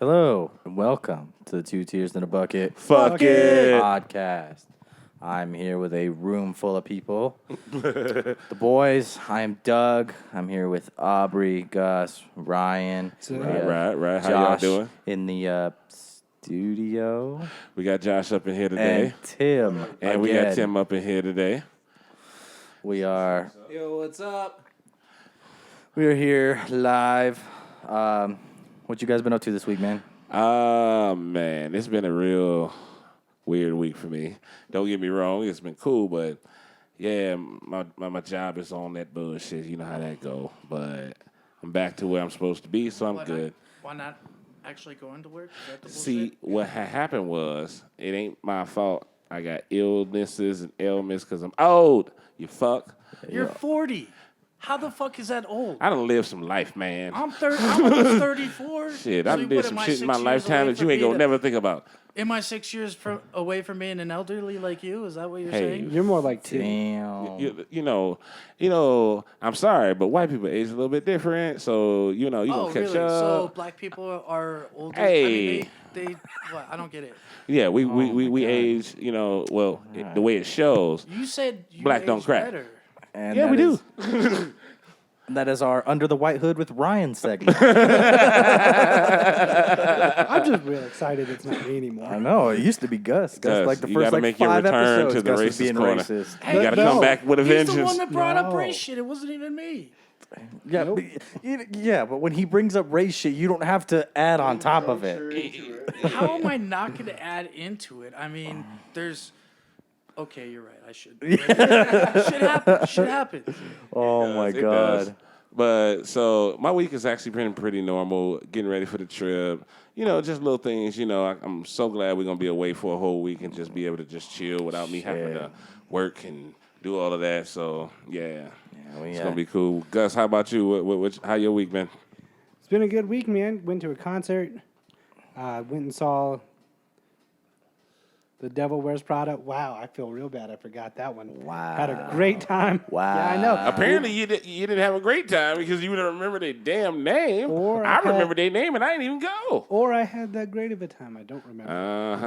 Hello and welcome to the Two Tears in a Bucket Fuck it. podcast. I'm here with a room full of people. The boys, I am Doug. I'm here with Aubrey, Gus, Ryan. Right. How Josh y'all doing? in the studio. We got Josh up in here today. And Tim. And we got Tim up in here today. We are Yo, what's up? here live. What you guys been up to this week, man? Man, it's been a real weird week for me. Don't get me wrong, it's been cool, but yeah, my job is on that bullshit. You know how that go. But I'm back to where I'm supposed to be, so I'm good. Why not actually go into work? Is that the bullshit? See, what happened was, it ain't my fault. I got illnesses and ailments because I'm old. You fuck. You're 40. How the fuck is that old? I done lived some life, man. I'm almost 34. Shit, So I done did what, some am I shit in 6 my years lifetime away that you from ain't gonna being never think about. Am I 6 years away from being an elderly like you? Is that what you're saying? You're more like two. Damn. You know, I'm sorry, but white people age a little bit different, so, you know, you Oh, gonna catch really? So up. black people are older? Hey. I mean, they what? I don't get it. Yeah, we age, you know, well, the way it shows. You said you Black don't age crack. better. And Yeah, that we do. That is our Under the White Hood with Ryan segment. I'm just real excited it's not me anymore. I know. It used to be Gus. Gus, Like the you first gotta like make your 5 return episodes, to the Gus was racist being corner. racist. You gotta come back with a He's the vengeance. one that brought up No. race shit. It wasn't even me. Yeah, but when he brings up race shit, you don't have to add on top of it. How am I not going to add into it? I mean, there's. Okay, you're right. I should. Shit happens. Oh my It god. does. But so my week is actually been pretty normal. Getting ready for the trip, you know, just little things. You know, I'm so glad we're gonna be away for a whole week and just be able to just chill without me having to work and do all of that. So yeah, it's gonna be cool. Gus, how about you? How your week been? It's been a good week, man. Went to a concert. Went and saw The Devil Wears Prada. Wow, I feel real bad. I forgot that one. Wow. Had a great time. Wow. Yeah, I know. Apparently you didn't have a great time because you didn't remember their damn name. Or I I had- remember their name and I didn't even go. Or I had that great of a time. I don't remember.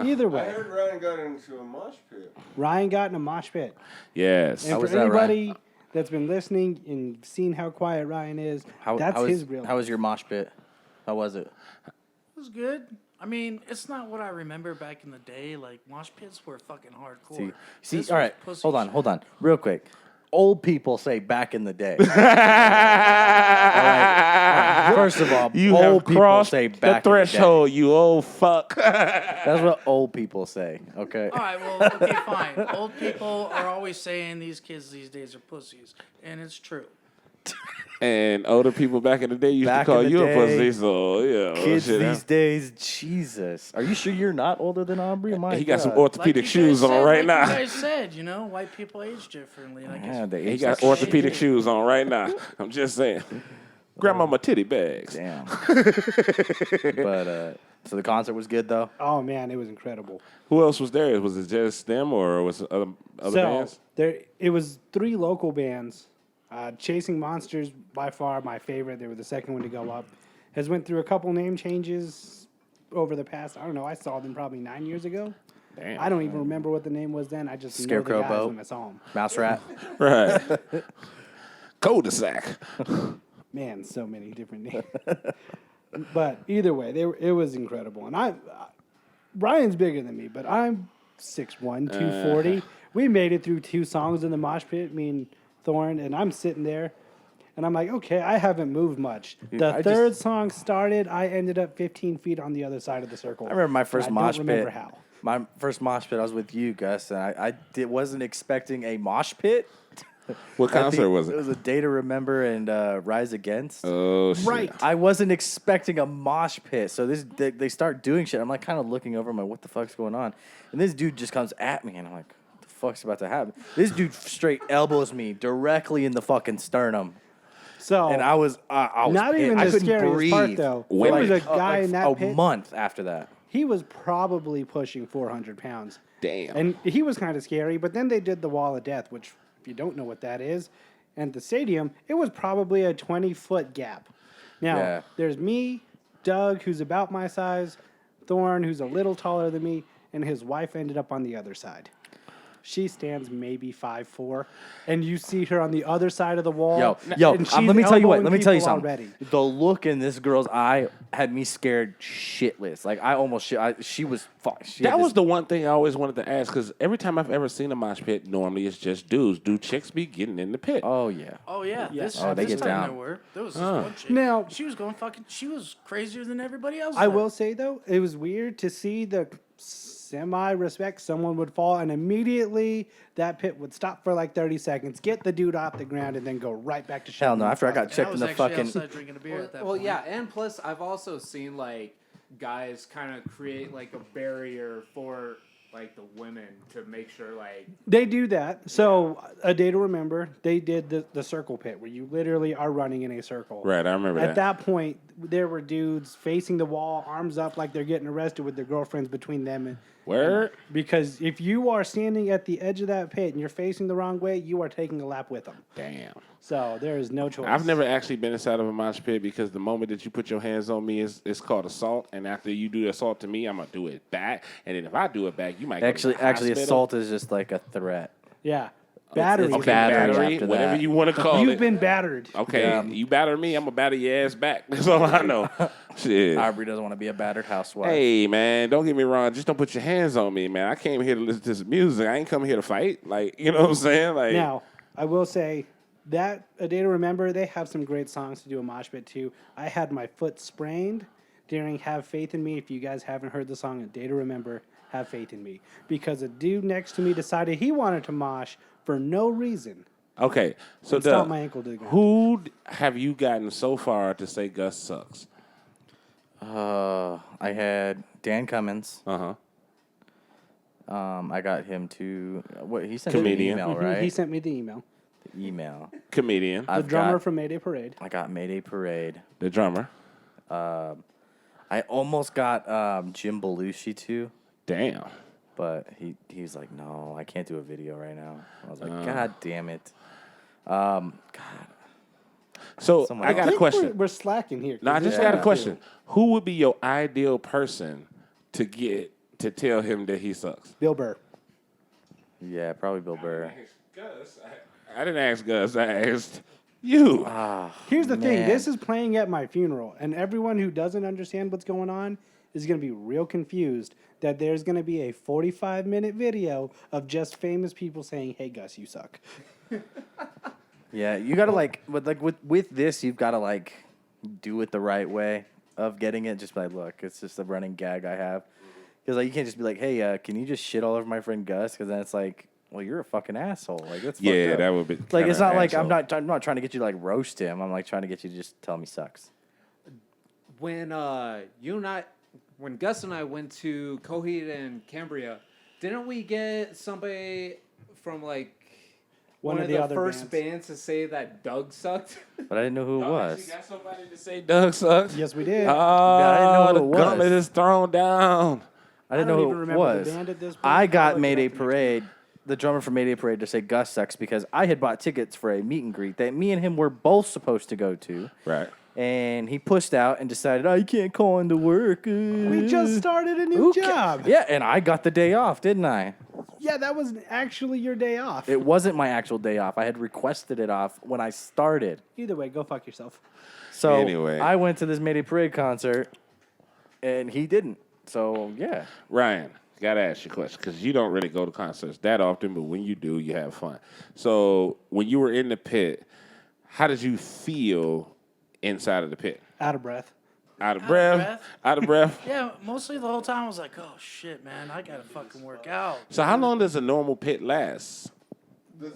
Either I way, heard Ryan got into a mosh pit. Ryan got in a mosh pit. Yes. And How for was that, Ryan? anybody that's been listening and seen how quiet Ryan is, that's his real. How was your mosh pit? How was it? It was good. I mean, it's not what I remember back in the day. Like, mosh pits were fucking hardcore. See, This all was right. pussy Hold on, shit. hold on. Real quick. Old people say back in the day. First of all, You old have people crossed say the back threshold, you old fuck. In the day. That's what old people say. Okay. All right, well, okay, fine. Old people are always saying these kids these days are pussies, and it's true. And older people back in the day used Back to call in the you a day, pussy, so yeah. Kids shit, these days, Jesus. Are you sure you're not older than Aubrey? My he got some God. orthopedic shoes on right You now. guys said, you know, white people age differently. And I guess Yeah, they He age got like orthopedic shit. shoes on right now. I'm just saying. Grandmama titty bags. Damn. But so the concert was good though. Oh man, it was incredible. Who else was there? Was it just them or was it other bands? It was 3 local bands. Chasing Monsters, by far my favorite. They were the second one to go up. Has went through a couple name changes over the past. I don't know. I saw them probably 9 years ago. Damn. I don't even remember what the name was then. I just Scarecrow know the guys Boat. when I saw them. Mouse rat. Right. Cul-de-sac. Man, so many different names. But either way, it was incredible. And Brian's bigger than me, but I'm 6'1", 240. We made it through 2 songs in the mosh pit, me and Thorne, and I'm sitting there, and I'm like, okay, I haven't moved much. The third song started, I ended up 15 feet on the other side of the circle. I remember my first mosh don't pit. remember how. My first mosh pit, I was with you, Gus, and I wasn't expecting a mosh pit. What concert was It it? was a Day to Remember and Rise Against. Oh, shit. Right. I wasn't expecting a mosh pit, so they start doing shit. I'm like kind of looking over, I'm like, what the fuck's going on? And this dude just comes at me, and I'm like, what the fuck's about to happen? This dude straight elbows me directly in the fucking sternum. So And I was not pissed. even I the couldn't scariest breathe. part, though. When There was a did- guy in that a pit. month after that. He was probably pushing 400 pounds. Damn. And he was kind of scary, but then they did the Wall of Death, which, if you don't know what that is, and the stadium, it was probably a 20-foot gap. Now, Yeah. there's me, Doug, who's about my size, Thorne, who's a little taller than me, and his wife ended up on the other side. She stands maybe 5'4", and you see her on the other side of the wall. and she's let me tell you what. elbowing Let me tell you people something. already. The look in this girl's eye had me scared shitless. Like I almost shit. She was fucked. That was the one thing I always wanted to ask because every time I've ever seen a mosh pit, normally it's just dudes. Do chicks be getting in the pit? Oh yeah. Oh yeah, this, Oh, they this get time down. there were. There was this one chick. Now- she was going fucking. She was crazier than everybody else. I there. will say though, it was weird to see the semi-respect. Someone would fall, and immediately that pit would stop for like 30 seconds, get the dude off the ground, and then go right back to shit. Hell no. After I got I checked in was the actually fucking. outside drinking a beer at that Well, point. yeah, and plus I've also seen like guys kind of create like a barrier for like the women to make sure like They do that. So a day to remember, they did the circle pit where you literally are running in a circle. Right, I remember At that. that point, there were dudes facing the wall, arms up like they're getting arrested with their girlfriends between them. And, Word? because if you are standing at the edge of that pit and you're facing the wrong way, you are taking a lap with them. Damn. So there is no choice. I've never actually been inside of a mosh pit because the moment that you put your hands on me, it's called assault. And after you do the assault to me, I'm going to do it back. And then if I do it back, you might go to Actually, the hospital. assault is just like a threat. Yeah. Battery. it's Okay, battery battery, after whatever that. you want to call You've it. been battered. Okay, you batter me, I'm going to batter your ass back. That's all I know. Shit. Aubrey doesn't want to be a battered housewife. Hey, man, don't get me wrong. Just don't put your hands on me, man. I came here to listen to some music. I ain't come here to fight. Like, you know what I'm saying? Like, Now, I will say that A Day to Remember, they have some great songs to do a mosh pit too. I had my foot sprained during Have Faith in Me. If you guys haven't heard the song A Day to Remember, Have Faith in Me. Because a dude next to me decided he wanted to mosh for no reason. okay. So, And stomped Doug, my ankle to the ground. who have you gotten so far to say Gus sucks? I had Dan Cummins. Uh-huh. I got him to what he sent me Comedian. an email, Mhm, right? He sent me the email. The email. Comedian. The I've drummer got, from Mayday Parade. I got Mayday Parade. The drummer. I almost got Jim Belushi too, Damn. but he's like, no, I can't do a video right now. I was like, God damn it. God. So, Someone I else. got a think question. We're slacking here. No, I 'cause just this got a is question. Who would be your ideal person to get to tell him that he sucks? Bill Burr. Yeah, probably Bill Burr. I didn't ask Gus. I asked you. Here's the thing. Man. This is playing at my funeral, and everyone who doesn't understand what's going on is going to be real confused that there's going to be a 45-minute video of just famous people saying, "Hey, Gus, you suck." Yeah, you gotta with this, you've gotta like do it the right way of getting it. Just be like, look, it's just a running gag I have. Because like you can't just be like, hey, can you just shit all over my friend Gus? Because then it's like, well, you're a fucking asshole. Like that's fucked Yeah, up. that would be Like kinda it's not like asshole. I'm not trying to get you to like roast him. I'm like trying to get you to just tell him he sucks. when when Gus and I went to Coheed and Cambria, didn't we get somebody from like one of the other first bands. bands to say that Doug sucked? But I didn't know who it was. got somebody to say Doug sucks? Yes, we did. Oh, I didn't know who the it was. gauntlet is thrown down. I didn't don't know even who it remember the was. band at this point. I I'll got look it Mayday up the next Parade, the drummer from Mayday Parade, to say Gus sucks because I had bought tickets for a meet and greet that me and him were both supposed to go to. Right. And he pushed out and decided, oh, you can't call into work. We just started a new job. Yeah, and I got the day off, didn't I? Yeah, that was actually your day off. It wasn't my actual day off. I had requested it off when I started. Either way, go fuck yourself. So Anyway. I went to this Mayday Parade concert, and he didn't. So, yeah. Ryan, gotta ask you a question because you don't really go to concerts that often, but when you do, you have fun. So when you were in the pit, how did you feel inside of the pit? Out of breath. Out of breath? Out of breath? Yeah, mostly the whole time I was like, oh shit, man, I gotta fucking work out. So how long does a normal pit last?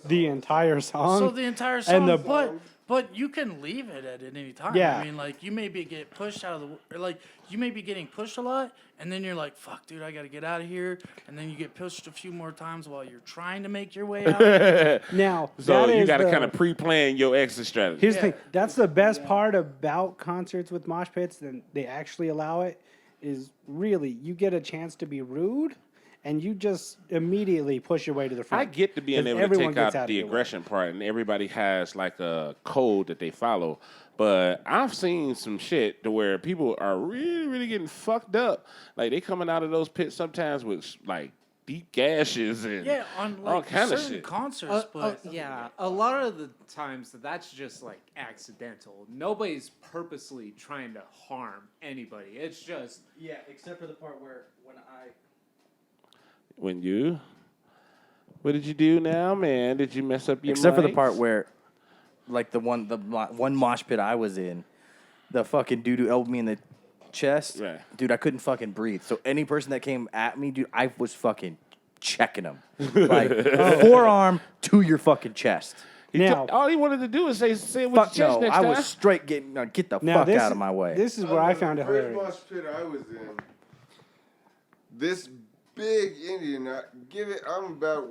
The entire song. So the entire song, the- but you can leave it at any time. Yeah. I mean, like you may be get pushed out of the, or like you may be getting pushed a lot, and then you're like, fuck, dude, I gotta get out of here, and then you get pushed a few more times while you're trying to make your way out. Now, So that you is got to the- kind of pre-plan your exit strategy. Here's the Yeah. thing. That's the best part about concerts with mosh pits. Then they actually allow it. Is really you get a chance to be rude, and you just immediately push your way to the front. I get to being 'Cause able to everyone take gets out of the your way. aggression part, and everybody has like a code that they follow. But I've seen some shit to where people are really, really getting fucked up. Like they coming out of those pits sometimes with like deep gashes and Yeah, on all like kind of certain shit. concerts, but Yeah, a lot of the times that's just like accidental. Nobody's purposely trying to harm anybody. It's just Yeah, except for the part where when I When you, what did you do now, man? Did you mess up your except for the mics? part where, like the one mosh pit I was in, the fucking dude who elbowed me in the chest, Right. dude, I couldn't fucking breathe. So any person that came at me, dude, I was fucking checking them, like forearm to your fucking chest. Now, all he wanted to do is say it with Fuck your chest no, next I time. was straight getting get the now fuck this, out of my way. This is where I found it First hilarious. mosh pit I was in, this big Indian, I'm about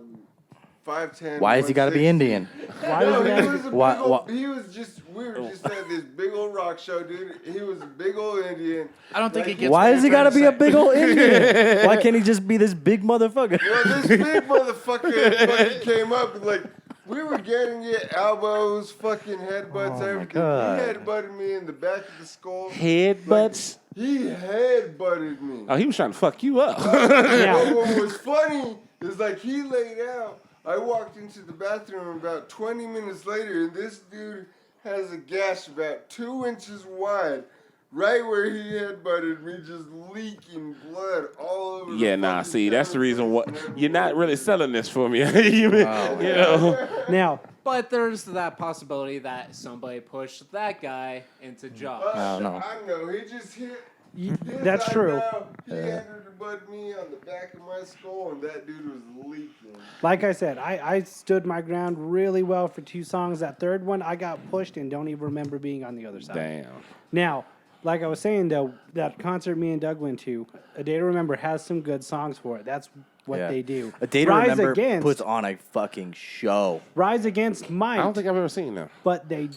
5'10". Why has he got to be 160. Indian? Why No, does it he have- was a Why- big old, why- he was just, we were just at this big old rock show, dude. He was a big old Indian. I don't think he Like, gets. Why what has he you're got to trying be a say. big old Indian? Why can't he just be this big motherfucker? Well, this big motherfucker fucking came up and like, we were getting it, elbows, fucking headbutts, Oh, my everything. God. He headbutted me in the back of the skull. Headbutts. He headbutted me. Oh, he was trying to fuck you up. But what was funny is like he laid out. I walked into the bathroom about 20 minutes later, and this dude has a gash about 2 inches wide, right where he headbutted me, just leaking blood all over. Yeah, the nah. fucking See, that's the reason why countertops and you're not everywhere. really selling this for me. you know. Now, but there's that possibility that somebody pushed that guy into jaw. I don't know. I know. He just hit. his that's true. eyebrow. He headbutted me on the back of my skull, and that dude was leaking. like I said, I stood my ground really well for 2 songs. That third one, I got pushed and don't even remember being on the other side. Damn. Now, like I was saying though, that concert me and Doug went to, A Day to Remember has some good songs for it. That's what Yeah. they do. A Day to Rise Remember Against, puts on a fucking show. Rise Against might, I don't think I've ever seen them. but they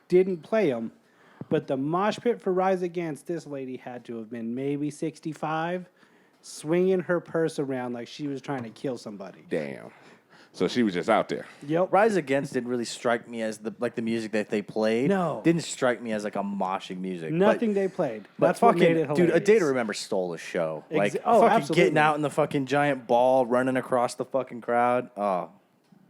didn't play them. But the mosh pit for Rise Against, this lady had to have been maybe 65, swinging her purse around like she was trying to kill somebody. Damn. So she was just out there. Yep. Rise Against didn't really strike me as the music that they played. No. Didn't strike me as like a moshing music. Nothing they played. But That's what fucking, made it hilarious. dude, A Day to Remember stole the show. Like oh, fucking absolutely. getting out in the fucking giant ball, running across the fucking crowd. Oh,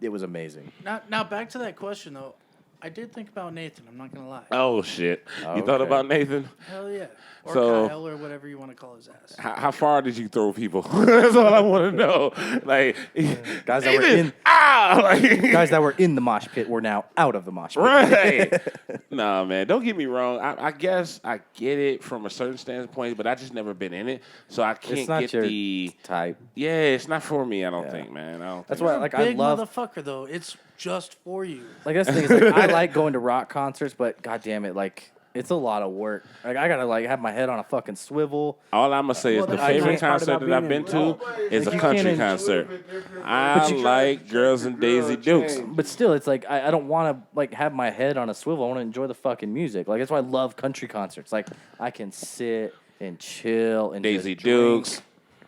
it was amazing. Now back to that question though. I did think about Nathan. I'm not gonna lie. Oh shit! You thought Okay. about Nathan? Hell yeah. Or So- Kyle or whatever you want to call his ass. How far did you throw people? That's all I want to know. Like Guys that were Nathan, in like guys that were in the mosh pit were now out of the mosh pit. right. Nah, man. Don't get me wrong. I guess I get it from a certain standpoint, but I just never been in it, so I can't It's not get your the. type. Yeah, it's not for me. I don't think, man. I don't. That's think why, so. like, I Big love. motherfucker though. It's just for you. Like that's the thing. Is, like, I like going to rock concerts, but god damn it, like it's a lot of work. Like I gotta like have my head on a fucking swivel. All I'm gonna say is Well, the that's the favorite nice part concert about that I've being been in to is Like, a you country can't enjoy concert. But I you like try Girls to and get the Daisy girl Dukes. change. But still, it's like I don't want to like have my head on a swivel. I want to enjoy the fucking music. Like that's why I love country concerts. Like I can sit and chill and Daisy just drink Dukes.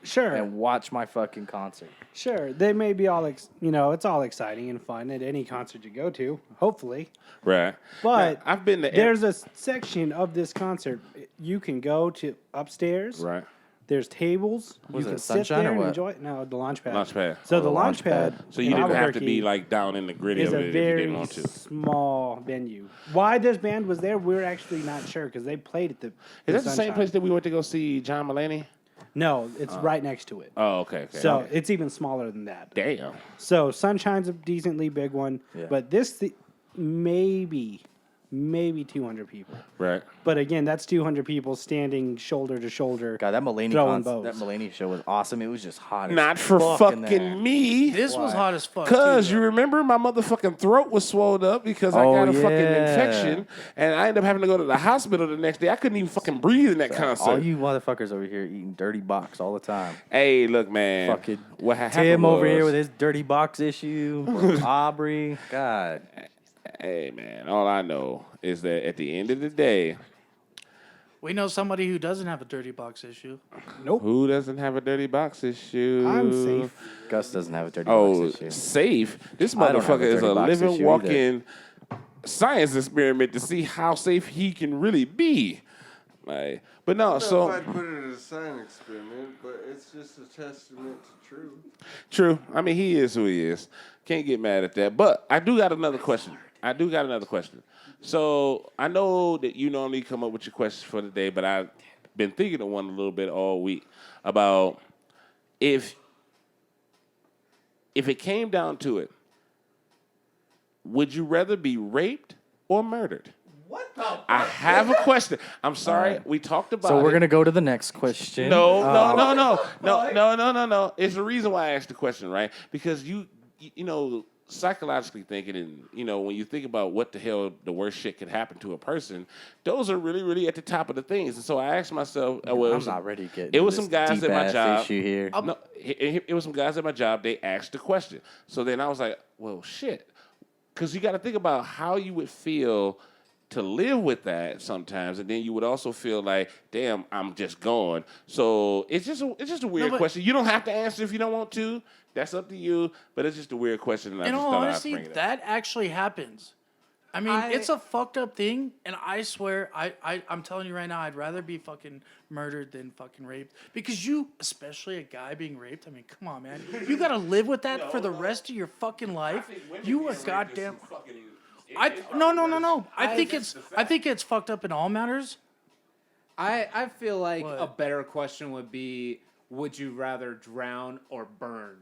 Sure. and watch my fucking concert. Sure, they may be all, it's all exciting and fun at any concert you go to, hopefully. Right. But Now, I've been to there's a section of this concert you can go to upstairs. right. There's tables. Was you it can sit Sunshine or there and what? enjoy. No, the launch pad. Launch pad. So Oh, the the launch launch pad. pad. So you in didn't have to Albuquerque be like down in the gritty is of a it if you very didn't want to. small venue. Why this band was there, we're actually not sure because they played at the. Is that the same Sunshine. place that we went to go see John Mulaney? No, it's right next to it. Oh, okay. So Okay. it's even smaller than that. Damn. So Sunshine's a decently big one, Yeah. but this maybe 200 people. Right. But again, that's 200 people standing shoulder to shoulder. God, that Mulaney Throwing that bows. Mulaney show was awesome. It was just hot. as Not for fuck in fucking there. me. This was Why? hot as fuck. Cause too, you though. remember my motherfucking throat was swollen up because I Oh, got a fucking yeah. infection and I ended up having to go to the hospital the next day. I couldn't even fucking breathe in that concert. All you motherfuckers over here eating dirty box all the time. Hey, look, man. Fucking what happened Tim over here was- with his dirty box issue. Aubrey, God. Hey, man. All I know is that at the end of the day, We know somebody who doesn't have a dirty box issue. Nope. Who doesn't have a dirty box issue? I'm safe. Gus doesn't have a dirty Oh, box issue. safe. This I don't have motherfucker a is dirty a box living, issue walking science experiment to see how safe he can really be. Like, but no, I don't know so if I'd put it as a science experiment, but it's just a testament to truth. true. I mean, he is who he is. Can't get mad at that. But I do got another question. So I know that you normally come up with your questions for the day, but I've been thinking of one a little bit all week about if it came down to it, would you rather be raped or murdered? What the? I have a question. I'm sorry, we talked about So it. we're gonna go to the next question. No. It's the reason why I asked the question, right? Because you know, psychologically thinking, and you know, when you think about what the hell the worst shit could happen to a person, those are really, really at the top of the things. And so I asked myself, I'm not ready to get. it was this some guys at my deep-ass job. issue here. No, it was some guys at my job. They asked the question. So then I was like, well, shit, because you got to think about how you would feel to live with that sometimes, and then you would also feel like, damn, I'm just gone. So it's just a weird but- question. You don't have to answer if you don't want to. That's up to you. But it's just a weird question. And I In just all thought I'd honesty, bring it up. that actually happens. I mean, it's a fucked up thing, and I swear, I'm telling you right now, I'd rather be fucking murdered than fucking raped. Because you, especially a guy being raped, I mean, come on, man. You gotta live with that for the rest of your fucking life. You a goddamn... No. I think it's fucked up in all matters. I feel like What? a better question would be, would you rather drown or burn?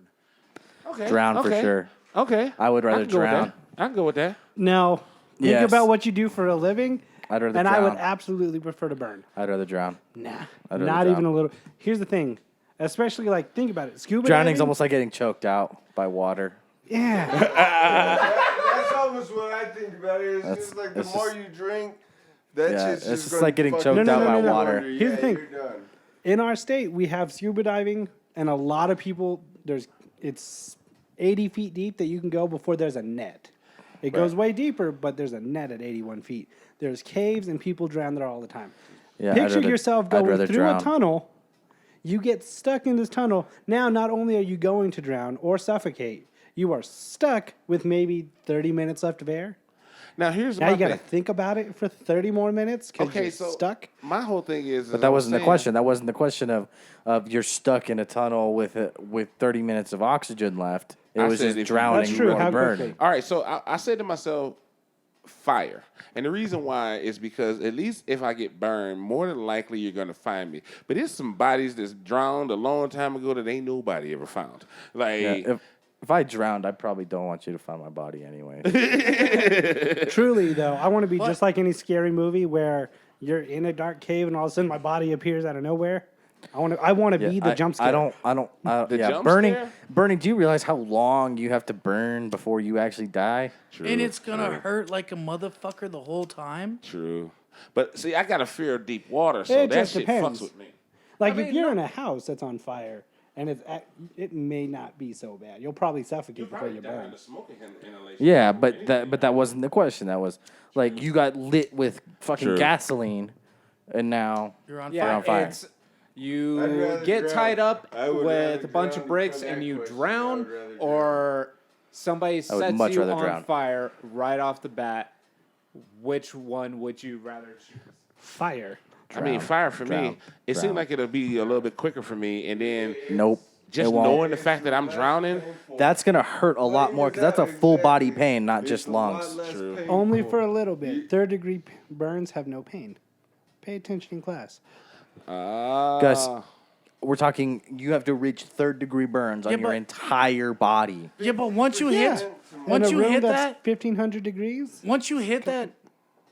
Okay. Drown for sure. Okay. I would rather can go with drown. that. I can go with that. Now, think Yes. about what you do for a living, I'd rather and drown. I would absolutely prefer to burn. I'd rather drown. Nah, rather not drown. even a little. Here's the thing, especially like think about it. Scuba Drowning's diving, almost like getting choked out by water. yeah. That's almost what I think about it. It's just like the it's more just- you drink, that Yeah, shit's it's just just like getting fucking choked out by no. water. Yeah, Here's the thing. You're done. In our state, we have scuba diving, and a lot of people. It's 80 feet deep that you can go before there's a net. It goes way deeper, but there's a net at 81 feet. There's caves, and people drown there all the time. Yeah, I'd Picture rather- yourself I'd going rather through drown. a tunnel. You get stuck in this tunnel. Now, not only are you going to drown or suffocate, you are stuck with maybe 30 minutes left of air. Now here's Now my you got to thing. think about it for 30 more minutes because Okay, you're so stuck. my whole thing is. But that wasn't the question. That wasn't the question of you're stuck in a tunnel with 30 minutes of oxygen left. It I was said if just you- drowning That's true. or How burn. quickly? All right, so I said to myself, fire. And the reason why is because at least if I get burned, more than likely you're going to find me. But there's some bodies that's drowned a long time ago that ain't nobody ever found. Like, Yeah, if I drowned, I probably don't want you to find my body anyway. Truly, though, I want to be just like any scary movie where you're in a dark cave and all of a sudden my body appears out of nowhere. I want to be the jump scare. The jump burning. scare? Burning. Do you realize how long you have to burn before you actually die? true, And it's gonna hurt like a motherfucker the whole time. true. But see, I got a fear of deep water, so It that just shit depends. fucks with me. Like I if mean, you're no- in a house that's on fire and it may not be so bad. You'll probably suffocate before you burn. Yeah, but that wasn't the question. That was like you got lit with fucking True. gasoline, and now You're on You're Yeah, on fire. it's I'd you rather get drown. tied up I would with rather a bunch drown of bricks for and that you question. I drown, would rather or somebody would sets much you rather on drown. fire right off the bat. Which one would you rather choose? Fire. I mean, fire for me, Drown. it Drown. seemed like it'll be a little bit quicker for me. And then nope. just it won't. knowing the fact that I'm drowning, That's gonna hurt a lot more because that's a full body pain, not just lungs. True. Only for a little bit. Third degree burns have no pain. Pay attention in class. Gus, we're talking. You have to reach third-degree burns on Yeah, your but- entire body. Yeah, but once you Yeah. hit, In once a you room hit that's that, 1,500 degrees. once you hit that,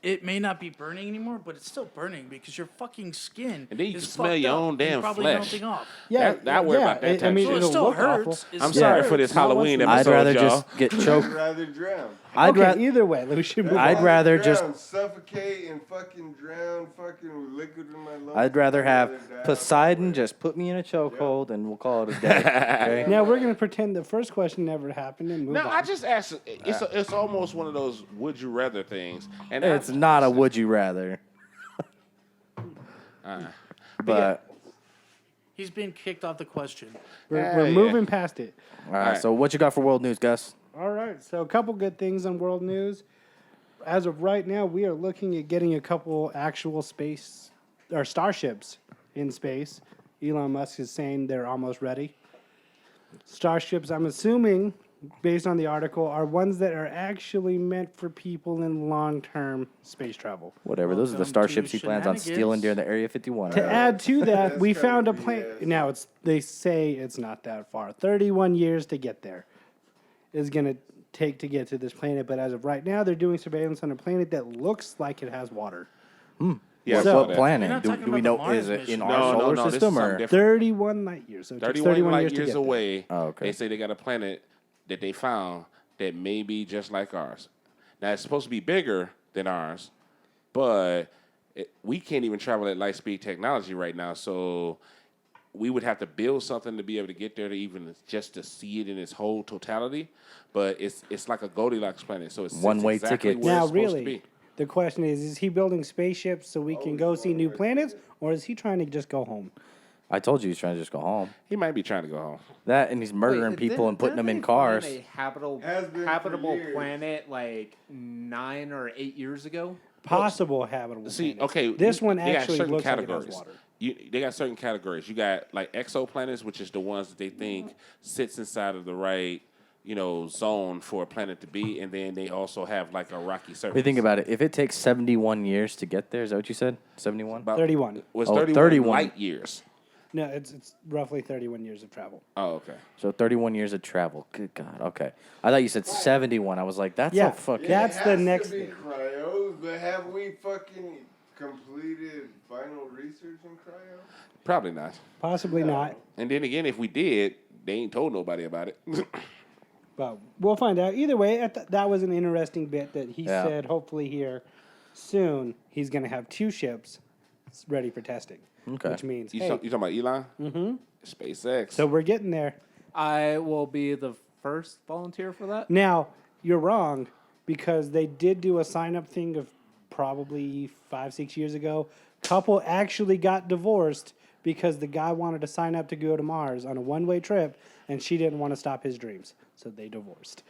it may not be burning anymore, but it's still burning because your fucking skin And then you is can smell fucked your up own and damn probably flesh. melting off. Yeah, I worry about that I type mean, of shit. So it it'll still look hurts. awful. It's I'm still sorry hurts. for this Not Halloween once- I'd episode, rather y'all. just get I'd choked. rather drown. I'd Okay, rather. either way, we should move I'd on. rather just. Drown, suffocate and fucking drown fucking with liquid in my lungs. I'd rather have die. Poseidon just put me in a chokehold and we'll call it a day. Okay? Now we're gonna pretend the first question never happened and move No, on. I just asked. It's almost one of those would you rather things, and It's not a would you rather. But He's being kicked off the question. We're Yeah. moving past it. all right, so what you got for world news, Gus? All right, so a couple good things on world news. As of right now, we are looking at getting a couple actual space or starships in space. Elon Musk is saying they're almost ready. Starships, I'm assuming, based on the article, are ones that are actually meant for people in long-term space travel. Whatever. Those are the Welcome starships to he plans on stealing shenanigans. during the Area 51. To add to that, That's we kinda found a BS. plane. Now they say it's not that far. 31 years to get there is going to take to get to this planet. But as of right now, they're doing surveillance on a planet that looks like it has water. Yeah, What, so what planet? You're not Do, talking do we about know? the Is Mars it in mission. our No, solar this is system something or? different. 31 light years. So it takes 31 light years to years get there. away. Oh, okay. They say they got a planet that they found that may be just like ours. Now it's supposed to be bigger than ours, but we can't even travel at light speed technology right now. So we would have to build something to be able to get there to even just to see it in its whole totality. But it's like a Goldilocks planet, so it's One-way exactly ticket. where Now, it's supposed to really, be. the question is he building spaceships so we can go see new planets, or is he trying to just go home? I told you he's trying to just go home. He might be trying to go home. That and he's murdering people and putting them in cars. A habitable Has been for habitable years. planet like 9 or 8 years ago. Possible habitable See, planets. okay, This one they got actually certain looks categories. like it has water. They got certain categories. You got like exoplanets, which is the ones that they think sits inside of the right, zone for a planet to be, and then they also have like a rocky surface. What do you think about it? If it takes 71 years to get there, is that what you said? 71? About 31. was Oh, 31 31. light years. No, it's roughly 31 years of travel. Oh, okay. So 31 years of travel. Good God. Okay. I thought you said 71. I was like, that's Yeah. a fucking. Yeah, That's it the has next to be thing. cryos, but have we fucking completed final research in cryo? Probably not. Possibly not, And then again, if we did, they ain't told nobody about it. but we'll find out. Either way, that was an interesting bit that he Yeah. said hopefully here soon he's going to have 2 ships ready for testing. Okay. Which means, you, hey, talking about Elon? Mm-hmm. SpaceX. so we're getting there. I will be the first volunteer for that. Now, you're wrong because they did do a sign-up thing of probably 5-6 years ago. Couple actually got divorced because the guy wanted to sign up to go to Mars on a one-way trip, and she didn't want to stop his dreams, so they divorced.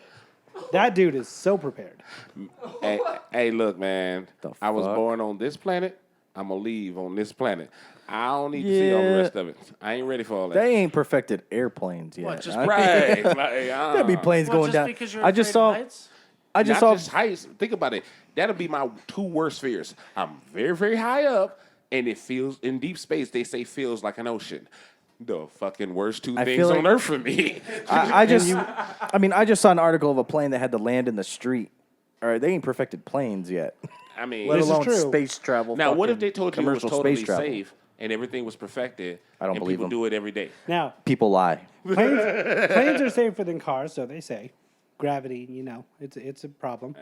That dude is so prepared. Hey, look, man. The I was fuck? born on this planet. I'm going to leave on this planet. I don't need to see all the Yeah. rest of it. I ain't ready for all that. They ain't perfected airplanes yet. What, just Right. Like, There'll be planes Well, going just down. because you're I just afraid of saw. heights? I just Not saw. just heights. Think about it. That'll be my 2 worst fears. I'm very, very high up, and it feels in deep space. They say feels like an ocean. The fucking worst 2 I things feel on like- earth for me. I just saw an article of a plane that had to land in the street. All right, they ain't perfected planes yet. I mean, Let This is alone true. space travel. now what if fucking they told you it was commercial totally space travel? safe and everything was perfected? I don't and believe people them. do it every day. Now, People lie. planes are safer than cars, so they say. Gravity, it's a problem.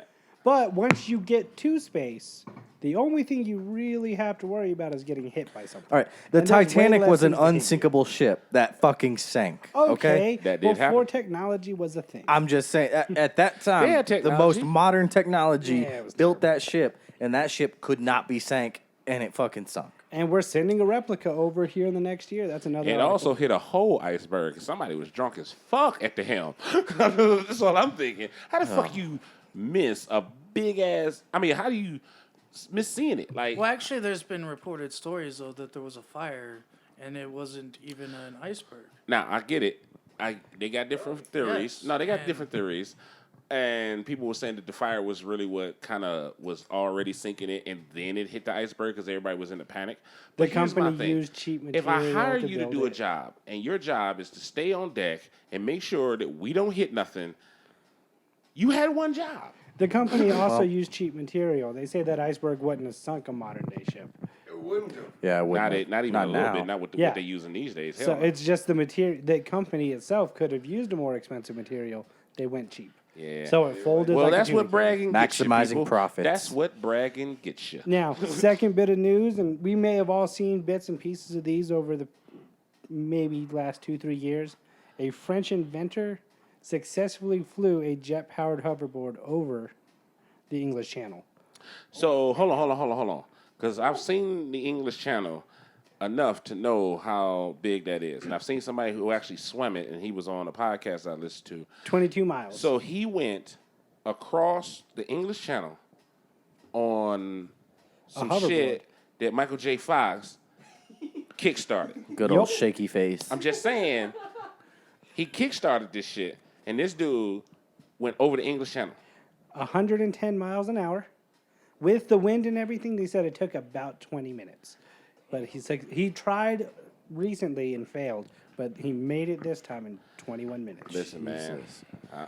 But once you get to space, the only thing you really have to worry about is getting hit by something. All right, the And there's way Titanic less was an things to hit you. unsinkable ship that fucking sank. Okay, That did before happen. technology was a thing. I'm just saying, at that time, They had the most technology. modern technology Yeah, it was built that ship, and that ship could not be sank, and it fucking sunk. And we're sending a replica over here in the next year. That's another. It article. also hit a whole iceberg. Somebody was drunk as fuck at the helm. That's all I'm thinking. How the fuck you miss a big ass? I mean, how do you miss seeing it? Like, Well, actually, there's been reported stories, though, that there was a fire and it wasn't even an iceberg. now I get it. They got different theories. Yes, No, they got and- different theories. And people were saying that the fire was really what kind of was already sinking it, and then it hit the iceberg because everybody was in a panic. The But here's my company thing. used cheap If I material hire to you to build do a it. job, and your job is to stay on deck and make sure that we don't hit nothing, you had one job. The company also used cheap material. They say that iceberg wouldn't have sunk a modern day ship. It wouldn't have. Yeah, Not even a little now. bit. Not what, Yeah. what they're using these days. So Hell no. it's just the material. The company itself could have used a more expensive material. They went cheap. Yeah. So it folded. Well, like a that's what tuna can. bragging gets you, Maximizing people. profits. That's what bragging gets you. Now, second bit of news, and we may have all seen bits and pieces of these over the maybe last 2-3 years. A French inventor successfully flew a jet-powered hoverboard over the English Channel. So hold on. Because I've seen the English Channel. enough to know how big that is. And I've seen somebody who actually swam it, and he was on a podcast I listened to. 22 miles. So he went across the English Channel on some hoverboard. shit that Michael J. Fox kickstarted. Good old shaky face. I'm just saying, he kickstarted this shit, and this dude went over the English Channel. 110 miles an hour. With the wind and everything, they said it took about 20 minutes. But he tried recently and failed, but he made it this time in 21 minutes. Listen, man.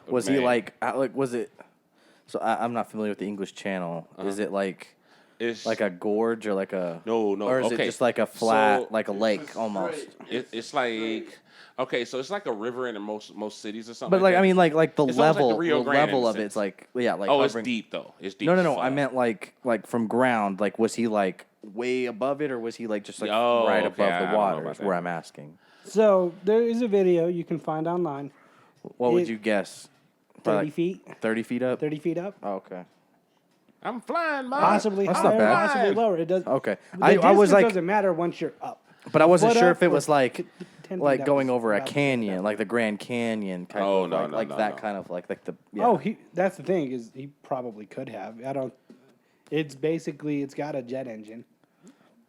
Was he like was it? So I'm not familiar with the English Channel. Is it It's like a gorge or like a no, or is it okay. just like a flat, So- like a lake almost? It's like okay, so it's like a river in most cities or something. But like that. I mean like the It's almost like level the Rio Grande level in a of it, sense. it's like like oh, it's hovering- deep though. It's deep. No, as I fuck. meant like from ground. Like was he like way above it or was he like just like Oh, right okay, I above don't the know water? about Is that. where I'm asking. So there is a video you can find online. What would It- you guess? 30 Like feet. 30 feet up. 30 feet up. Oh, okay. I'm flying, man. Possibly That's higher, not bad. possibly lower. It does. Okay. The I was distance like, doesn't matter once you're up. but I wasn't foot sure up if it or was like 10 feet like up going is over a about the same canyon, depth. like the Grand Canyon kind Oh, of no, like, no, like no, that no. kind of like the yeah. Oh, that's the thing is he probably could have. I don't. It's basically it's got a jet engine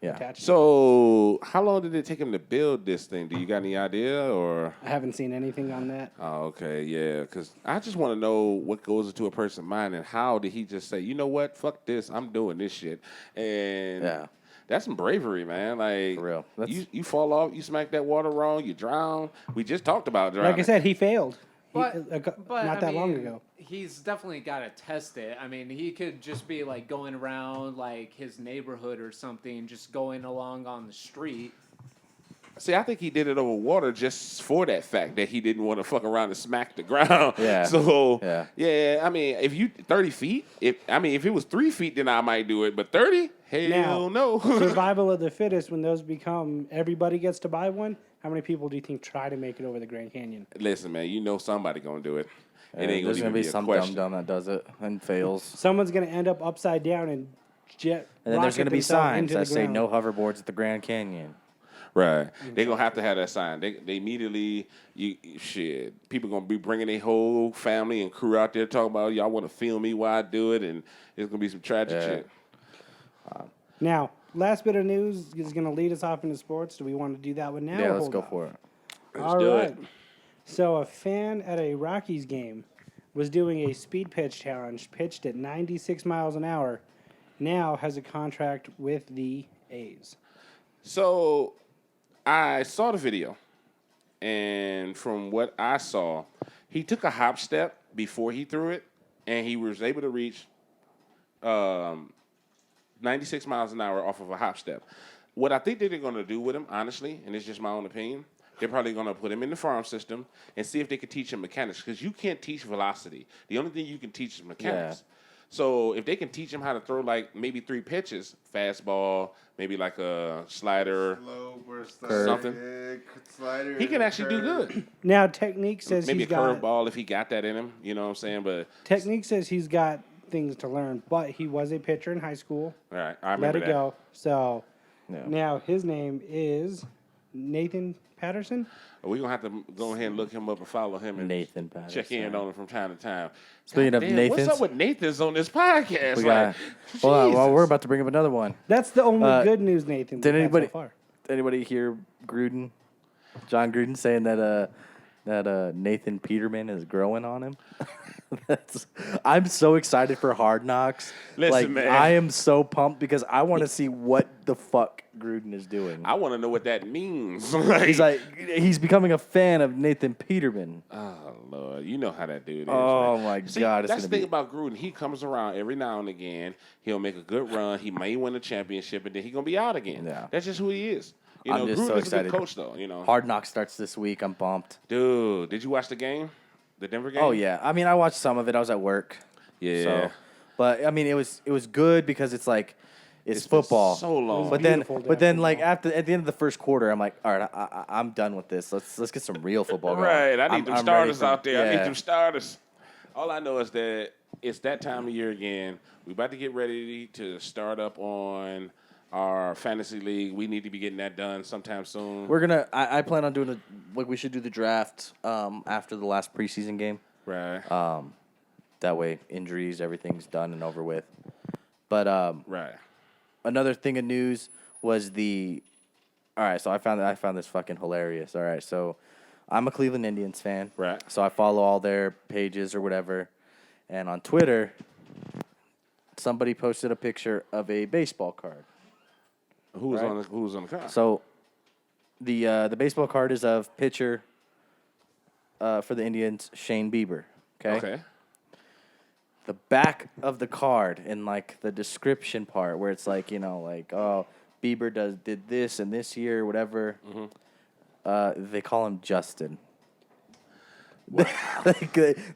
yeah. attached. So, how long did it take him to build this thing? Do you got any idea, or? I haven't seen anything on that. Oh, okay, yeah. Because I just want to know what goes into a person's mind and how did he just say, you know what, fuck this, I'm doing this shit, and Yeah. that's some bravery, man. Like For real. That's- you fall off, you smack that water wrong, you drown. We just talked about drowning. Like I said, he failed. But, Not I that long mean, ago. He's definitely got to test it. I mean, he could just be like going around like his neighborhood or something, just going along on the street. See, I think he did it over water just for that fact that he didn't want to fuck around and smack the ground. Yeah. So Yeah. yeah. I mean, if you 30 feet, if it was 3 feet, then I might do it. But 30, hell Now, no. Survival of the fittest. When those become, everybody gets to buy one. How many people do you think try to make it over the Grand Canyon? Listen, man, you know somebody gonna do it. It ain't There's gonna gonna even be be a some question. dumb that does it and fails. Someone's gonna end up upside down and jet. And then there's rocket gonna be themselves signs into the that say ground. no hoverboards at the Grand Canyon. Right. They're gonna have to have that sign. They immediately shit. People gonna be bringing their whole family and crew out there talking about y'all want to film me while I do it, and it's gonna be some tragic Yeah. shit. Now, last bit of news is gonna lead us off into sports. Do we want to do that one now? Yeah, or let's hold go off? for it. Let's do it. So a fan at a Rockies game was doing a speed pitch challenge, pitched at 96 miles an hour. Now has a contract with the A's. So I saw the video, and from what I saw, he took a hop step before he threw it, and he was able to reach 96 miles an hour off of a hop step. What I think they're going to do with him, honestly, and it's just my own opinion, they're probably going to put him in the farm system and see if they can teach him mechanics, because you can't teach velocity. The only thing you can teach is mechanics. So if they can teach him how to throw like maybe 3 pitches, fastball, maybe like a slider, Slope or Something. slider. he can and actually do curve. good. Now Technique says Maybe a he's got curveball if he got that in him. You know what I'm saying? But Technique says he's got things to learn, but he was a pitcher in high school. all right, I Let remember it that. go. So Yeah. now his name is Nathan Patterson. We're gonna have to go ahead and look him up and follow him and Nathan Patterson. check in on him from time to time. Speaking of Damn, Nathans, what's up with Nathan's on this podcast? we got. Like, Hold on, well, Jesus. we're about to bring up another one. That's the only Uh, good news Nathan. did we've had anybody- so far. Anybody hear Gruden, John Gruden, saying that Nathan Peterman is growing on him? I'm so excited for Hard Knocks. Listen, like, man. I am so pumped because I want to see what the fuck Gruden is doing. I want to know what that means. He's becoming a fan of Nathan Peterman. oh Lord, you know how that dude is. Oh, man. my See, God, it's that's gonna the thing be- about Gruden. He comes around every now and again. He'll make a good run. He may win a championship, and then he's gonna be out again. Yeah. That's just who he is. You I'm know, just Gruden so is excited. a good coach, though. You know, Hard Knocks starts this week. I'm pumped. dude. Did you watch the game? The Denver game? Oh yeah, I mean I watched some of it. I was at work. Yeah. So, but I mean it was good because it's like it's been football. so long. But then Beautiful but then damn like football. at the end of the first quarter, I'm like, all right, I'm done with this. Let's get some real football going. Right. I need them I'm ready starters for- out there. I yeah. need them starters. All I know is that it's that time of year again. We're about to get ready to start up on our fantasy league. We need to be getting that done sometime soon. We're gonna. I plan on doing we should do the draft after the last preseason game. Right. That way, injuries, everything's done and over with. But Right. another thing of news was the. All right, so I found this fucking hilarious. All right, so I'm a Cleveland Indians fan. Right. So I follow all their pages or whatever, and on Twitter, somebody posted a picture of a baseball card. Who's Right. on the car? So the baseball card is of pitcher for the Indians, Shane Bieber. Okay. The back of the card in like the description part where it's like, oh, Bieber did this and this year, whatever. They call him Justin. Wow.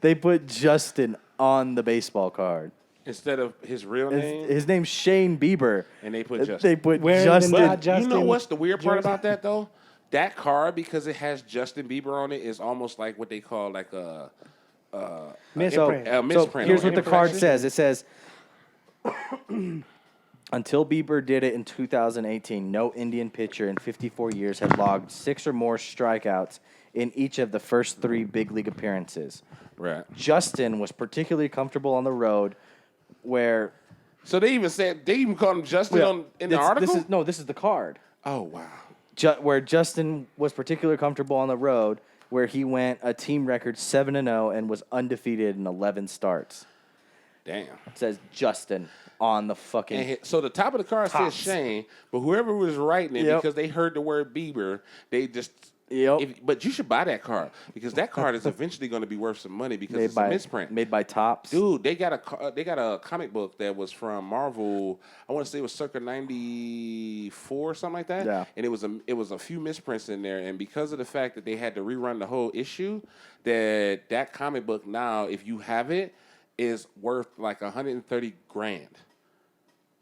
they put Justin on the baseball card. Instead of his real name, His name's Shane Bieber. and they put Justin. They put Wearing the Justin. not But you know Justin what's the weird part jersey. about that though? That card, because it has Justin Bieber on it, is almost like what they call like a Misprint. misprint. Here's or what the card impression. says. It says, until Bieber did it in 2018, no Indian pitcher in 54 years had logged 6 or more strikeouts in each of the first 3 big league appearances. Right. Justin was particularly comfortable on the road where... So they even called him Justin in the article? This is the card. Oh wow. Where Justin was particularly comfortable on the road, where he went a team record 7-0 and was undefeated in 11 starts. Damn. It says Justin on the fucking... And so the top of the card says Tops. Shane, but whoever was writing it, Yep. because they heard the word Bieber, they just... Yep. But you should buy that card, because that card is eventually going to be worth some money because it's a misprint. Made by Tops. Dude, they got a comic book that was from Marvel. I want to say it was circa '94 or something like that. Yeah. And it was a few misprints in there, and because of the fact that they had to rerun the whole issue, that comic book now, if you have it, is worth like $130,000.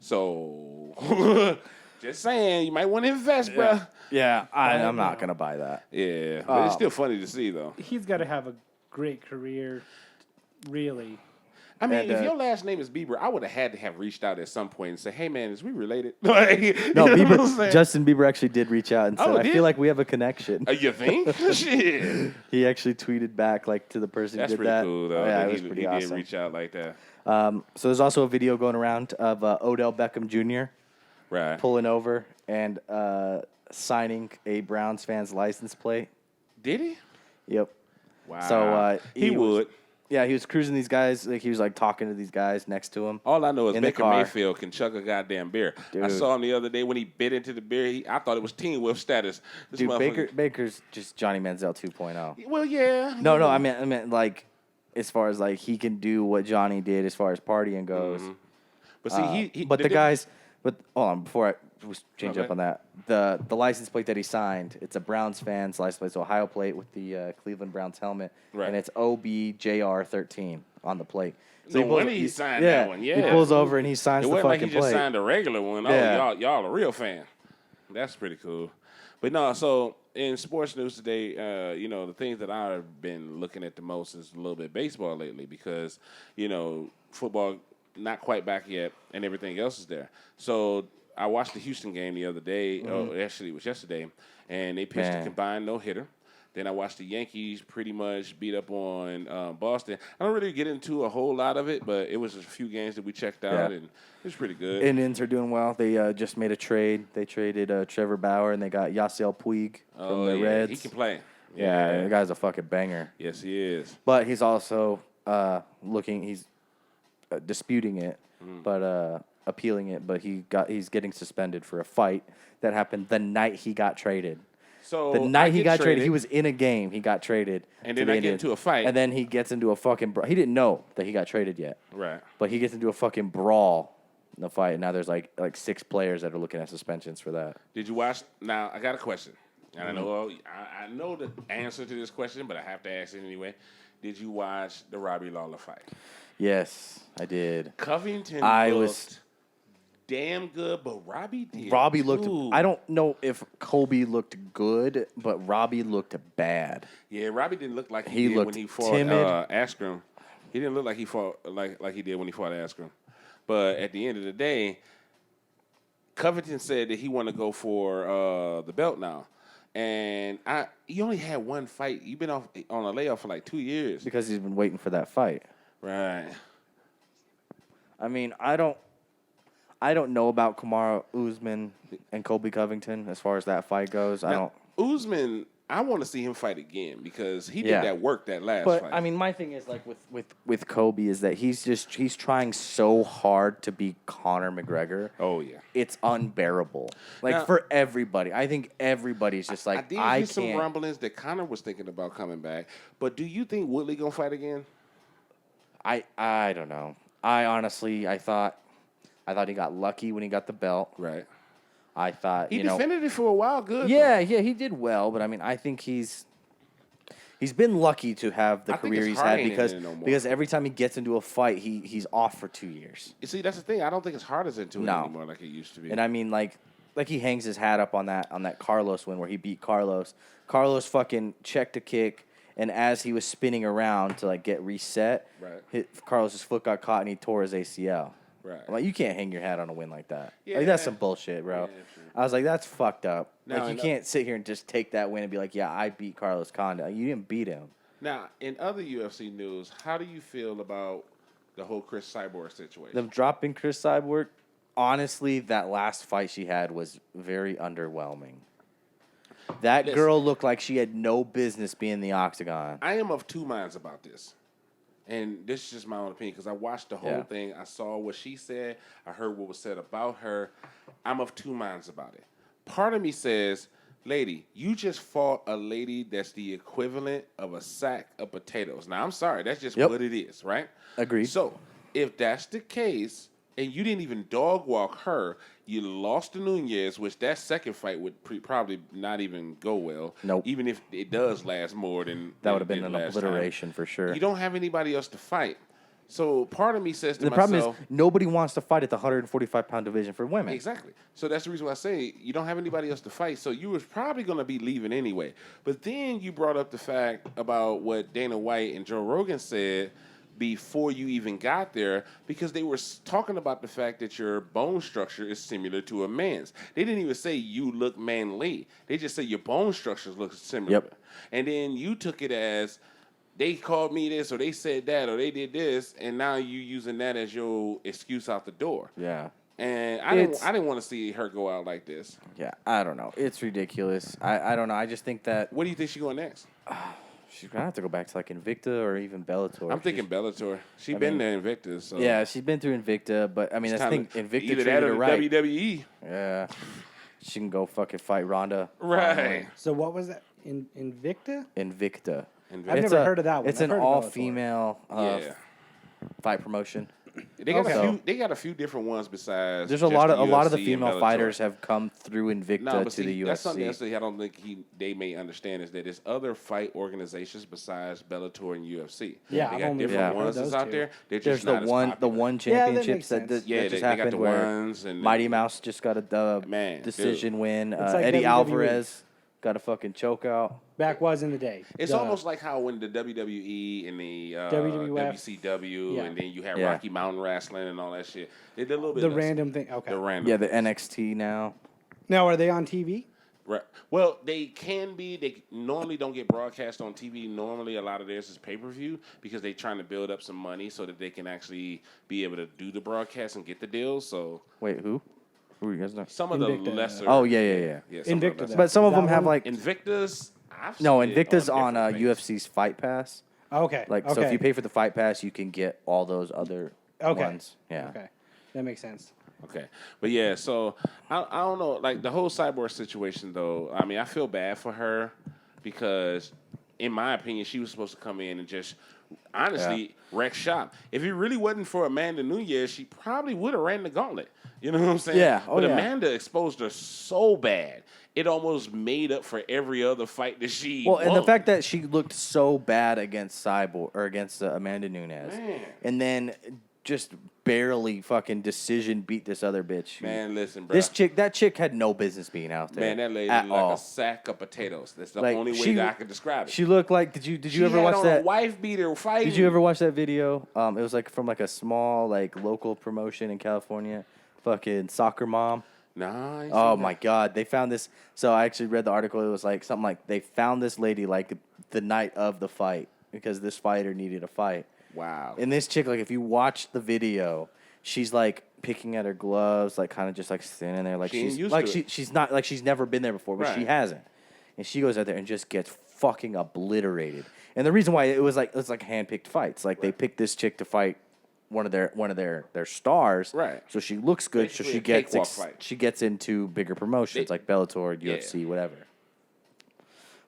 So, just saying, you might want to invest, bruh. Yeah, I'm not going to buy that. Yeah, but it's still funny to see though. He's got to have a great career, really. I mean, And, if your last name is Bieber, I would have had to have reached out at some point and say, "Hey, man, is we related?" No, Justin Bieber actually did reach out and said, Oh, I did? feel like we have a connection. You think? Shit. He actually tweeted back like to the person That's who did pretty that. cool, though. Oh, yeah, that it was he pretty did awesome. reach out like that. So there's also a video going around of Odell Beckham Jr. Right. pulling over and signing a Browns fan's license plate. Did he? Yep. Wow. So he would. Yeah, he was cruising these guys. Like he was like talking to these guys next to him. All I know is in the Baker car. Mayfield can chug a goddamn beer. I Dude. saw him the other day when he bit into the beer. I thought it was Teen Wolf status. This Dude, motherfucker- Baker's just Johnny Manziel 2.0. Well, yeah. No, I meant like as far as like he can do what Johnny did as far as partying goes. But see, he But the guys, hold on, before I change Okay. up on that, the license plate that he signed, it's a Browns fan's license plate, so Ohio plate with the Cleveland Browns helmet, Right. and it's OBJR13 on the plate. No wonder he signed that one, yeah. he pulls over and he signs It the wasn't like fucking he just plate. signed a regular one. Yeah. Oh, y'all a real fan. That's pretty cool. But no, so in sports news today, the things that I've been looking at the most is a little bit baseball lately because, football not quite back yet and everything else is there. So I watched the Houston game the other day. Oh, actually, it was yesterday. And they pitched a Man. combined no-hitter. Then I watched the Yankees pretty much beat up on Boston. I don't really get into a whole lot of it, but it was a few games that we checked out, Yeah. and it was pretty good. Indians are doing well. They just made a trade. They traded Trevor Bauer and they got Yasiel Puig from the Reds. He can play. Yeah, the guy's a fucking banger. Yes, he is. But he's also he's disputing it, but appealing it. But he's getting suspended for a fight that happened the night he got traded. So The night I he get got traded, he was in a game. He got traded, And to then the I get Indians. into a fight. and then he gets into a fucking. He didn't know that he got traded yet, right. but he gets into a fucking brawl in the fight. And now there's like 6 players that are looking at suspensions for that. Did you watch? Now I got a question, and I know the answer to this question, but I have to ask it anyway. Did you watch the Robbie Lawler fight? Yes, I did. Covington I looked was- damn good, but Robbie did. Robbie looked. too. I don't know if Kobe looked good, but Robbie looked bad. Yeah, Robbie didn't look like He he did looked when he fought timid. Askren. He didn't look like he fought like he did when he fought Askren. But at the end of the day, Covington said that he want to go for the belt now. And you only had one fight. You've been on a layoff for like 2 years. Because he's been waiting for that fight. Right. I mean, I don't know about Kamaru Usman and Colby Covington as far as that fight goes. Now, Usman, I want to see him fight again because he did that work that last But fight. I mean, my thing is like with Kobe is that he's trying so hard to be Conor McGregor. Oh yeah, it's unbearable. Like now, for everybody, I think everybody's just like I did hear some rumblings that Conor was thinking about coming back. But do you think Woodley gonna fight again? I don't know. I thought he got lucky when he got the belt. Right. I thought he defended it for a while. Good. Yeah, he did well. But I mean, I think he's been lucky to have the career he's had because every time he gets into a fight, he's off for 2 years. You see, that's the thing. I don't think it's hard as into it anymore like it used to be. And I mean, like he hangs his hat up on that Carlos win where he beat Carlos. Carlos fucking checked a kick, and as he was spinning around to like get reset, Carlos's foot got caught and he tore his ACL. Right. I'm like, you can't hang your hat on a win like that. Yeah. Like, that's some bullshit, bro. Yeah, I was like, that's fucked up. Now, like, you can't sit here and just take that win and be like, yeah, I beat Carlos Condit. You didn't beat him. Now, in other UFC news, how do you feel about the whole Chris Cyborg situation? Them dropping Chris Cyborg, honestly, that last fight she had was very underwhelming. That girl looked like she had no business being in the octagon. I am of two minds about this. And this is just my own opinion because I watched the whole thing. I saw what she said. I heard what was said about her. I'm of two minds about it. Part of me says, lady, you just fought a lady that's the equivalent of a sack of potatoes. Now, I'm sorry. That's just what it is, right? Agreed. So, if that's the case, and you didn't even dog walk her, you lost to Nunez, which that second fight would probably not even go well. Nope. Even if it does last more than that would have been an an obliteration for sure. You don't have anybody else to fight. So part of me says to the myself... The problem is nobody wants to fight at the 145-pound division for women. Exactly. So that's the reason why I say you don't have anybody else to fight. So you was probably going to be leaving anyway. But then you brought up the fact about what Dana White and Joe Rogan said before you even got there, because they were talking about the fact that your bone structure is similar to a man's. They didn't even say you look manly. They just said your bone structures look similar. Yep. And then you took it as they called me this or they said that or they did this, and now you using that as your excuse out the door. Yeah. And I didn't want to see her go out like this. Yeah, I don't know. It's ridiculous. I don't know. I just think that... What do you think she's going next? She's going to have to go back to like Invicta or even Bellator. I'm thinking Bellator. She's been there Invicta. So. Yeah, she's been through Invicta, but I mean, that's the thing. Invicta either treated that her or right. WWE. Yeah. She can go fucking fight Ronda. Right. So what was that? Invicta? Invicta. I've never heard of that one. It's an all-female fight promotion. They got a few different ones besides. There's a lot of the female fighters have come through Invicta to the UFC. That's something else that I don't think they may understand is that there's other fight organizations besides Bellator and UFC. Yeah, they got different ones that's out there. They're just not as popular. the one championships that just they happened got the where ones and Mighty Mouse just got a decision win. like Eddie WWE. Alvarez got a fucking choke out. Back was in the day. It's almost like how when the WWE and the WCW and then you have Rocky Mountain Wrestling and all that shit. They did a little bit the random thing. Okay. The random. Yeah, the NXT now. Now, are they on TV? Right. Well, they can be. They normally don't get broadcast on TV. Normally, a lot of theirs is pay-per-view because they're trying to build up some money so that they can actually be able to do the broadcast and get the deals. So wait, who? Who are you guys know? Some of Invicta. the lesser. Oh yeah. Invicta. But some of them have one? like Invictus. Invicta's on UFC's Fight Pass. Okay. So if you pay for the Fight Pass, you can get all those other ones. Yeah. Okay. That makes sense. Okay. But yeah, so I don't know. Like the whole Cyborg situation, though, I mean, I feel bad for her because, in my opinion, she was supposed to come in and just honestly wreck shop. If it really wasn't for Amanda Nunez, she probably would have ran the gauntlet. You know what I'm saying? Yeah. But Amanda exposed her so bad. It almost made up for every other fight that she won. And the fact that she looked so bad against Amanda Nunes, and then just barely fucking decision beat this other bitch. Man, listen, bro. That chick had no business being out there. Man, that lady looked like a sack of potatoes. That's the only way that I could describe it. She looked like. Did you ever watch that? A wife beater fighting. Did you ever watch that video? It was like from like a small like local promotion in California. Fucking soccer mom. Nah. I ain't Oh seen my that. God, they found this. So I actually read the article. It was like something like they found this lady like the night of the fight because this fighter needed a fight. Wow. And this chick, like, if you watch the video, she's like picking at her gloves, like kind of just like standing there, like She ain't she's used like to it. she's not like she's never been there before, but she Right. hasn't. And she goes out there and just gets fucking obliterated. And the reason why it was like handpicked fights, like they picked this chick to fight one of their stars, Right. So she looks good, so Basically she a gets cakewalk fight. she gets into bigger promotions They- like Bellator, Yeah. UFC, whatever.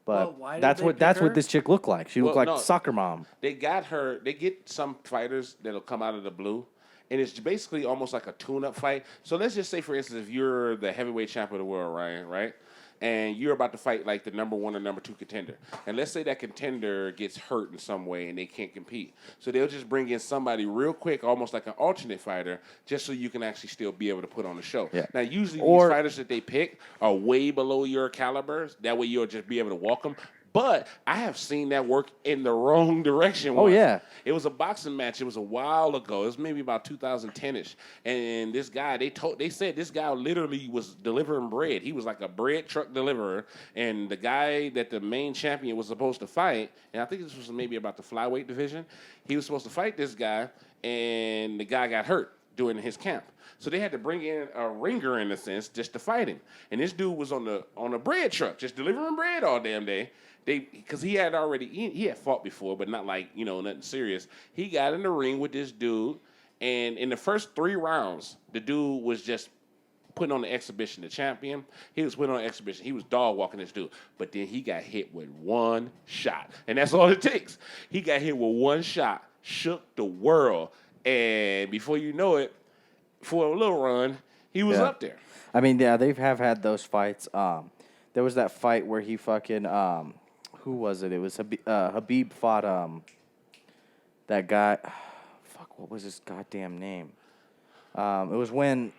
Well, But why did that's they what pick that's her? what this chick looked like. She looked Well, like no. soccer mom. They got her. They get some fighters that'll come out of the blue, and it's basically almost like a tune-up fight. So let's just say, for instance, if you're the heavyweight champion of the world, Ryan, right? And you're about to fight like the number 1 or number 2 contender. And let's say that contender gets hurt in some way and they can't compete. So they'll just bring in somebody real quick, almost like an alternate fighter, just so you can actually still be able to put on the show. Yeah. Now, usually Or- these fighters that they pick are way below your caliber. That way you'll just be able to walk them. But I have seen that work in the wrong direction Oh, once. yeah. It was a boxing match. It was a while ago. It was maybe about 2010-ish. And this guy, they said this guy literally was delivering bread. He was like a bread truck deliverer. And the guy that the main champion was supposed to fight, and I think this was maybe about the flyweight division, he was supposed to fight this guy, and the guy got hurt during his camp. So they had to bring in a ringer in a sense just to fight him. And this dude was on a bread truck, just delivering bread all damn day. Because he had fought before, but not like, nothing serious. He got in the ring with this dude, and in the first 3 rounds, the dude was just putting on the exhibition. The champion, he was putting on the exhibition. He was dog walking this dude. But then he got hit with one shot. And that's all it takes. He got hit with one shot, shook the world. And before you know it, for a little run, he was Yeah. up there. I mean, yeah, they have had those fights. There was that fight where he fucking who was it? It was Habib fought that guy. Fuck, what was his goddamn name? It was when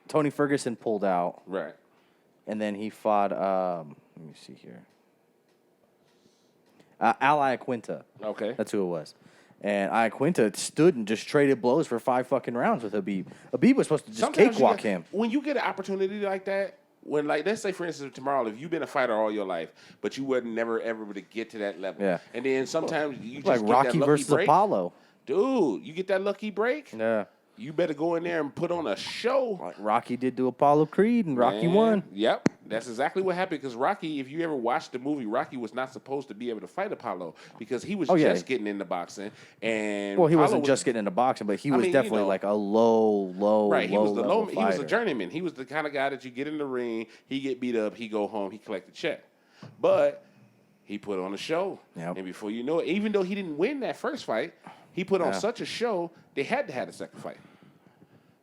Tony Ferguson pulled out, Right. and then he fought. Let me see here. Al Iaquinta. Okay. That's who it was. And Iaquinta stood and just traded blows for 5 fucking rounds with Habib. Habib was supposed to just Sometimes you cakewalk get- him. When you get an opportunity like that, when like let's say for instance tomorrow, if you've been a fighter all your life, but you wasn't never ever able to get to that level, Yeah. and then sometimes you just Like get Rocky that lucky versus break, Apollo. dude. You get that lucky break, Yeah. you better go in there and put on a show. Like Rocky did to Apollo Creed, and Rocky Man, won. Yep, that's exactly what happened. Because Rocky, if you ever watched the movie, Rocky was not supposed to be able to fight Apollo because he was Oh, yeah. just getting into boxing, and Well, he Apollo wasn't was- just getting into boxing, but he I was mean, you definitely know. like a low, Right, he was the level low. He was a fighter. journeyman. He was the kind of guy that you get in the ring, he get beat up, he go home, he collect the check. But he put on a show, Yep. and before you know it, even though he didn't win that first fight, he put on Yeah. such a show they had to have a second fight.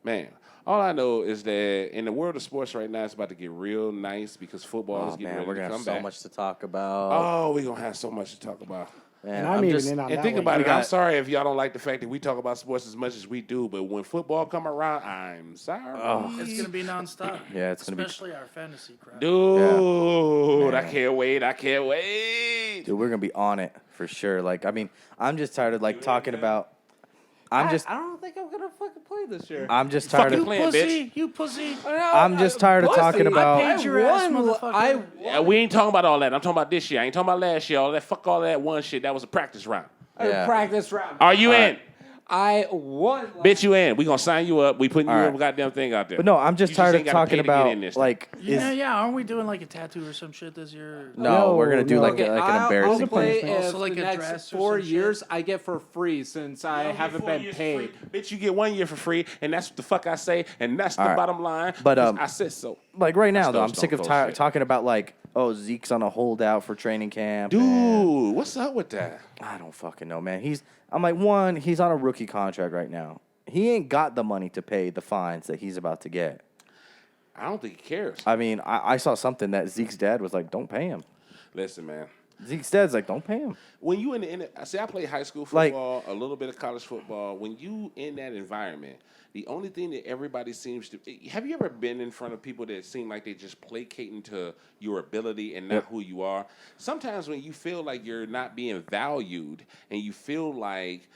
Man, all I know is that in the world of sports right now, it's about to get real nice because football is Oh getting man, ready we're to gonna come have so back. much to talk about. Oh, we're gonna have so much to talk about. Man, And I'm even just, in on And that think one. about You it. I'm got- sorry if y'all don't like the fact that we talk about sports as much as we do, but when football come around, I'm sorry. It's gonna be nonstop. Yeah, it's gonna be- especially our fantasy crap. Dude, I Man. can't wait. I can't wait. Dude, we're gonna be on it for sure. Like, I mean, I'm just tired of like You talking ain't, man. about. I'm just, I don't think I'm gonna fucking play this year. I'm just tired fucking of. playing, Pussy, you pussy. I'm just tired of talking about. I paid your ass, motherfucker. Yeah, we ain't talking about all that. I'm talking about this year. I ain't talking about last year. All that fuck all that one shit. That was a practice round. Yeah. Practice round. Are you in? right. I won. Bitch, you in. We gonna sign you up. We putting you All in a right. goddamn thing out there. But no, I'm just You tired ain't of gotta pay talking to get about in this thing. like. Yeah, aren't we doing like a tattoo or some shit this year? No, we're gonna do No. like Okay, an I'll embarrassing play punishment. if Also like the a next dress or 4 some shit? years I get for free since I haven't been paid. Bitch, you get 1 year for free, and that's what the fuck I say, and that's the All right. bottom line. But, 'cause I said so. Like right now, though, Stone I'm sick of Cold shit. talking about like, oh, Zeke's on a holdout for training camp. and- Dude, what's up with that? I don't fucking know, man. I'm like, one, he's on a rookie contract right now. He ain't got the money to pay the fines that he's about to get. I don't think he cares. I mean, I saw something that Zeke's dad was like, don't pay him. Listen, man. Zeke's dad's like, don't pay him. When you in the, see, I played high school Like- football, a little bit of college football. When you in that environment, the only thing that everybody seems to have you ever been in front of people that seem like they just placating to your ability and not Yep. who you are? Sometimes when you feel like you're not being valued and you feel like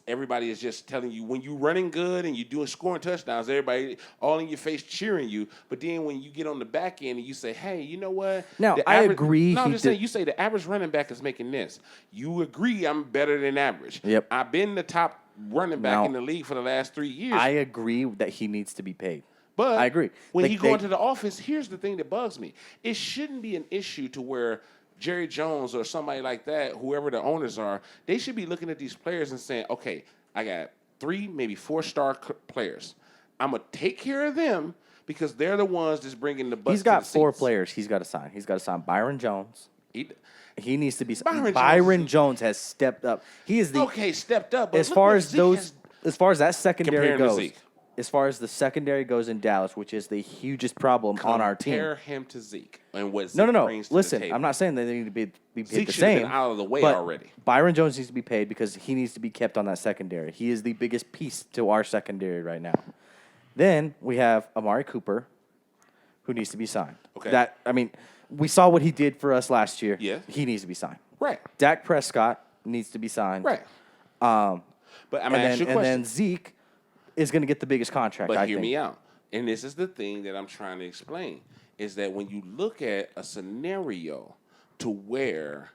Everybody is just telling you when you running good and you doing scoring touchdowns, everybody all in your face cheering you. But then when you get on the back end and you say, hey, you know what? Now, The I average- agree No, I'm he just did- saying, you say the average running back is making this. You agree I'm better than average. Yep. I've been the top running back Now, in the league for the last 3 years. I agree that he needs to be paid. But I agree. When Like, he go into the office, here's the thing that bugs me. It shouldn't be an issue to where Jerry Jones or somebody like that, whoever the owners are, they should be looking at these players and saying, okay, I got 3, maybe 4-star players. I'm going to take care of them because they're the ones that's bringing the butts He's got to the 4 seats. players he's got to sign. He's got to sign Byron Jones. He needs to be. Byron Byron Jones- Jones has stepped up. He is the Okay, stepped up. But as look far what as Zeke those, has- as far as that secondary Comparing to goes, Zeke. as far as the secondary goes in Dallas, which is the hugest problem on our team. Compare him to Zeke and what Zeke No. brings to the Listen, table. I'm not saying that they need to be paid Zeke the should have same. been out of the way but already. Byron Jones needs to be paid because he needs to be kept on that secondary. He is the biggest piece to our secondary right now. Then we have Amari Cooper, who needs to be signed. Okay. We saw what he did for us last year. Yeah. He needs to be signed. Right. Dak Prescott needs to be signed. Right. But I'm And going to ask you a question. then Zeke is going to get the biggest contract. But I hear think. me out. And this is the thing that I'm trying to explain is that when you look at a scenario to where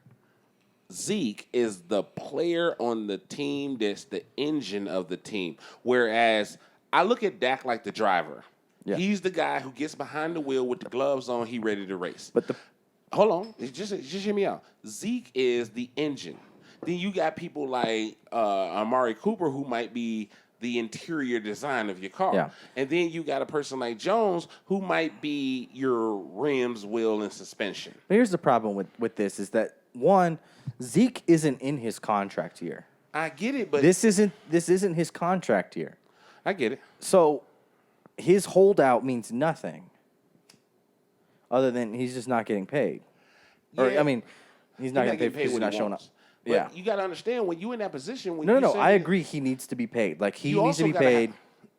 Zeke is the player on the team that's the engine of the team, whereas I look at Dak like the driver. Yeah. He's the guy who gets behind the wheel with the gloves on. He ready to race. But the Hold on, just hear me out. Zeke is the engine. Then you got people like Amari Cooper, who might be the interior design of your car. Yeah. And then you got a person like Jones, who might be your rims, wheel, and suspension. But here's the problem with this is that one, Zeke isn't in his contract year. I get it, but This isn't his contract year. I get it. So his holdout means nothing. Other than he's just not getting paid. Or Yeah. I mean, he's not You're getting paid because he's what not he showing up. wants. But Yeah. you got to understand when you're in that position. When No, you no, say I that- agree he needs to be paid. Like he You needs to also be gotta paid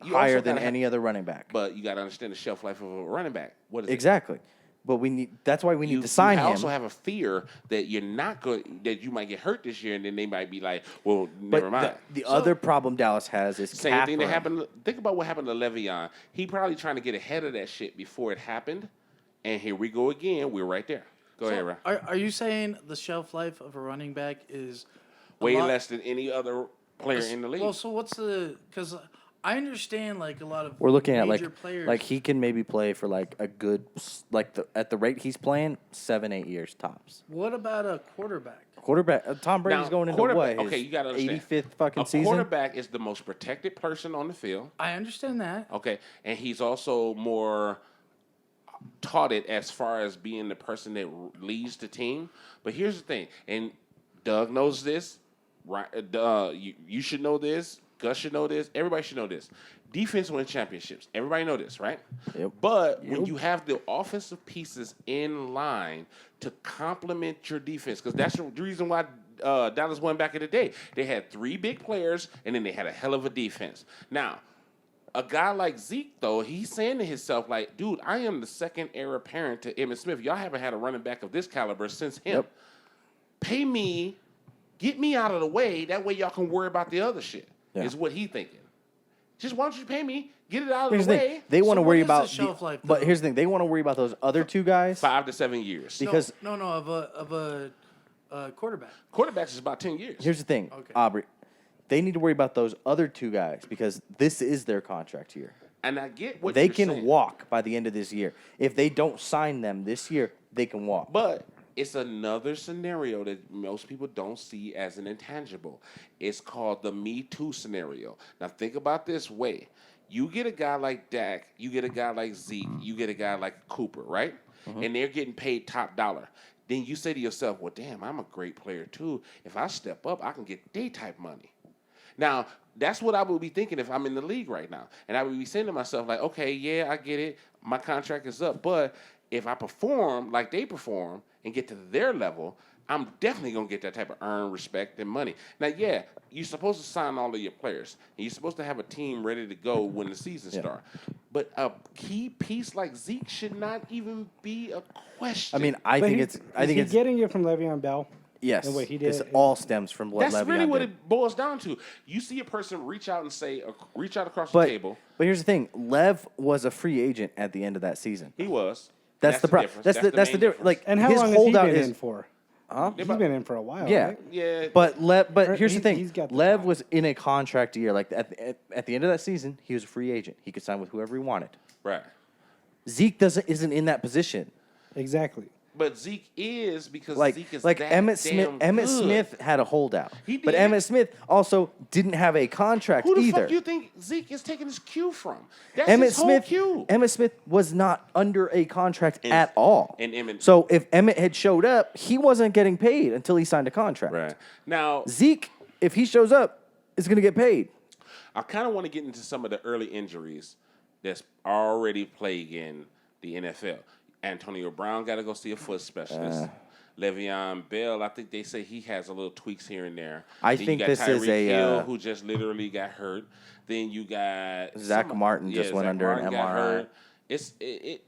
you also higher than gotta any other running back. But you got to understand the shelf life of a running back. What is it? Exactly. But that's why we need to sign you him. also have a fear that you're not going, that you might get hurt this year, and then they might be like, "Well, never but mind." the other problem Dallas has is Same cap thing that room. happened. Think about what happened to Le'Veon. He probably trying to get ahead of that shit before it happened, and here we go again. We're right there. Go ahead, Ron. Are you saying the shelf life of a running back is a Way lot- less than any other player in the league. Well, so what's the? Because I understand like a lot of We're looking at major players. like he can maybe play for like a good at the rate he's playing 7-8 years tops. What about a quarterback? Quarterback Tom Brady's Now, going into quarterback- what? okay, his you gotta understand. 85th fucking A season. quarterback is the most protected person on the field. I understand that. Okay, and he's also more taught it as far as being the person that leads the team. But here's the thing, and Doug knows this. Right? You should know this. Gus should know this. Everybody should know this. Defense wins championships. Everybody know this, right? Yep. But when you have the offensive pieces in line to complement your defense, because that's the reason why Dallas won back in the day. They had 3 big players, and then they had a hell of a defense. Now, a guy like Zeke, though, he's saying to himself, like, dude, I am the second heir apparent to Emmitt Smith. Y'all haven't had a running back of this caliber since him. Yep. Pay me, get me out of the way. That way y'all can worry about the other shit, Yeah. is what he thinking. Just why don't you pay me, get it out of Here's the the thing. way. They want to what worry is the about shelf life, but though? here's the thing. They want to worry about those other 2 guys 5 to 7 years. because No, of a quarterback. Quarterbacks is about 10 years. here's the thing, Okay. Aubrey. They need to worry about those other 2 guys because this is their contract year. And I get what They you're can saying. walk by the end of this year. If they don't sign them this year, they can walk. But it's another scenario that most people don't see as an intangible. It's called the Me Too scenario. Now think about this way. You get a guy like Dak, you get a guy like Zeke, you get a guy like Cooper, right? And they're getting paid top dollar. Then you say to yourself, well, damn, I'm a great player too. If I step up, I can get day type money. Now, that's what I would be thinking if I'm in the league right now. And I would be saying to myself, like, okay, yeah, I get it. My contract is up. But if I perform like they perform and get to their level, I'm definitely going to get that type of earned respect and money. Now, yeah, you're supposed to sign all of your players. And you're supposed to have a team ready to go when the season starts. But a key piece like Zeke should not even be a question. I mean, I But think he's- it's is he getting it from Le'Veon Bell? Yes, And what he this did. all stems from what That's Le'Veon really what did. it boils down to. You see a person reach out and say, reach out across the But table. but here's the thing: Lev was a free agent at the end of that season. He was. That's the problem. difference. That's the main difference. Like, And how his long has he holdout been is in for? Huh? He's been in for a while. Yeah. Right? Yeah. But Or here's the thing: he's got the Lev time. was in a contract year. Like at the end of that season, he was a free agent. He could sign with whoever he wanted. Right. Zeke isn't in that position. Exactly. But Zeke is because Like Zeke is like that Emmett Smith. damn Emmett good. Smith had a holdout, He but did. Emmett Smith also didn't have a contract Who the either. fuck you think Zeke is taking his cue from? That's Emmett his whole Smith. cue. Emmett Smith was not under a contract And- at all. and Emmett- So if Emmett had showed up, he wasn't getting paid until he signed a contract. Right. Now, Zeke, if he shows up, is going to get paid. I kind of want to get into some of the early injuries that's already plaguing the NFL. Antonio Brown got to go see a foot specialist. Le'Veon Bell, I think they say he has a little tweaks here and there. I Then think you got this is Tyreek a, Hill, uh, who just literally got hurt. Then you got Zach Martin just went under an got MRI. hurt.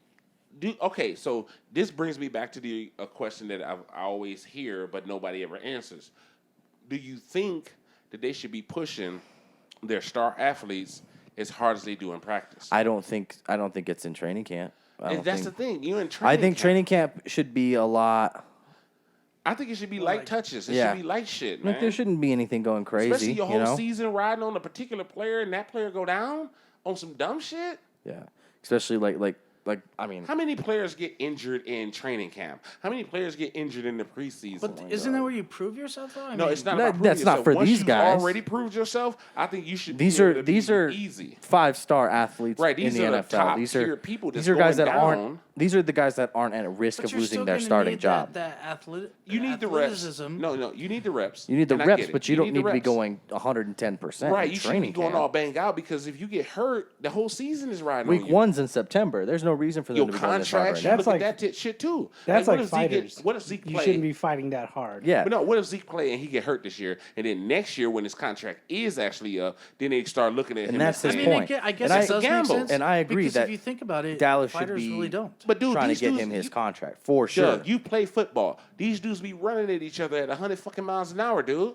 Okay, so this brings me back to a question that I always hear, but nobody ever answers. Do you think that they should be pushing their star athletes as hard as they do in practice? I don't think it's in training camp. And that's the thing. You're in training I think camp. training camp should be a lot. I think it should be light touches. It Yeah. should be light shit, man. Like there shouldn't be anything going crazy. Especially your whole you know? season riding on a particular player and that player go down on some dumb shit. Yeah. Especially like I mean, How many players get injured in training camp? How many players get injured in the preseason? But isn't that where you prove yourself though? I No, mean, it's not. No, about that's proving not yourself. for Once these you've guys. Already proved yourself. I think you should. these be are able to these be are easy. 5-star athletes Right, these in the are the NFL. top These tier are people these that's are guys going that aren't. down. These are the guys that aren't at risk but of you're losing still their gonna starting need job. That athletic. You need the reps. athleticism. No, you need the reps. You need the And I reps, get it. but you don't need need the to be reps. going 110%. Right, in you shouldn't be training going camp. all bang out because if you get hurt, the whole season is riding Week on you. 1's in September. There's no reason for them Your to be going this hard contracts, right you now. That's look at like- that shit too. That's what like if Zeke fighters. what if Zeke You play? shouldn't be fighting that hard. Yeah. But no, what if Zeke play and he get hurt this year, and then next year when his contract is actually up, then they start looking at him. And that's and his saying, point. I guess And it does gamble. make sense. And I agree because that if you think about it, Dallas should fighters be really don't. But dude, trying to these get dudes, him his contract for sure. Doug, you play football. These dudes be running at each other at 100 fucking miles an hour, dude.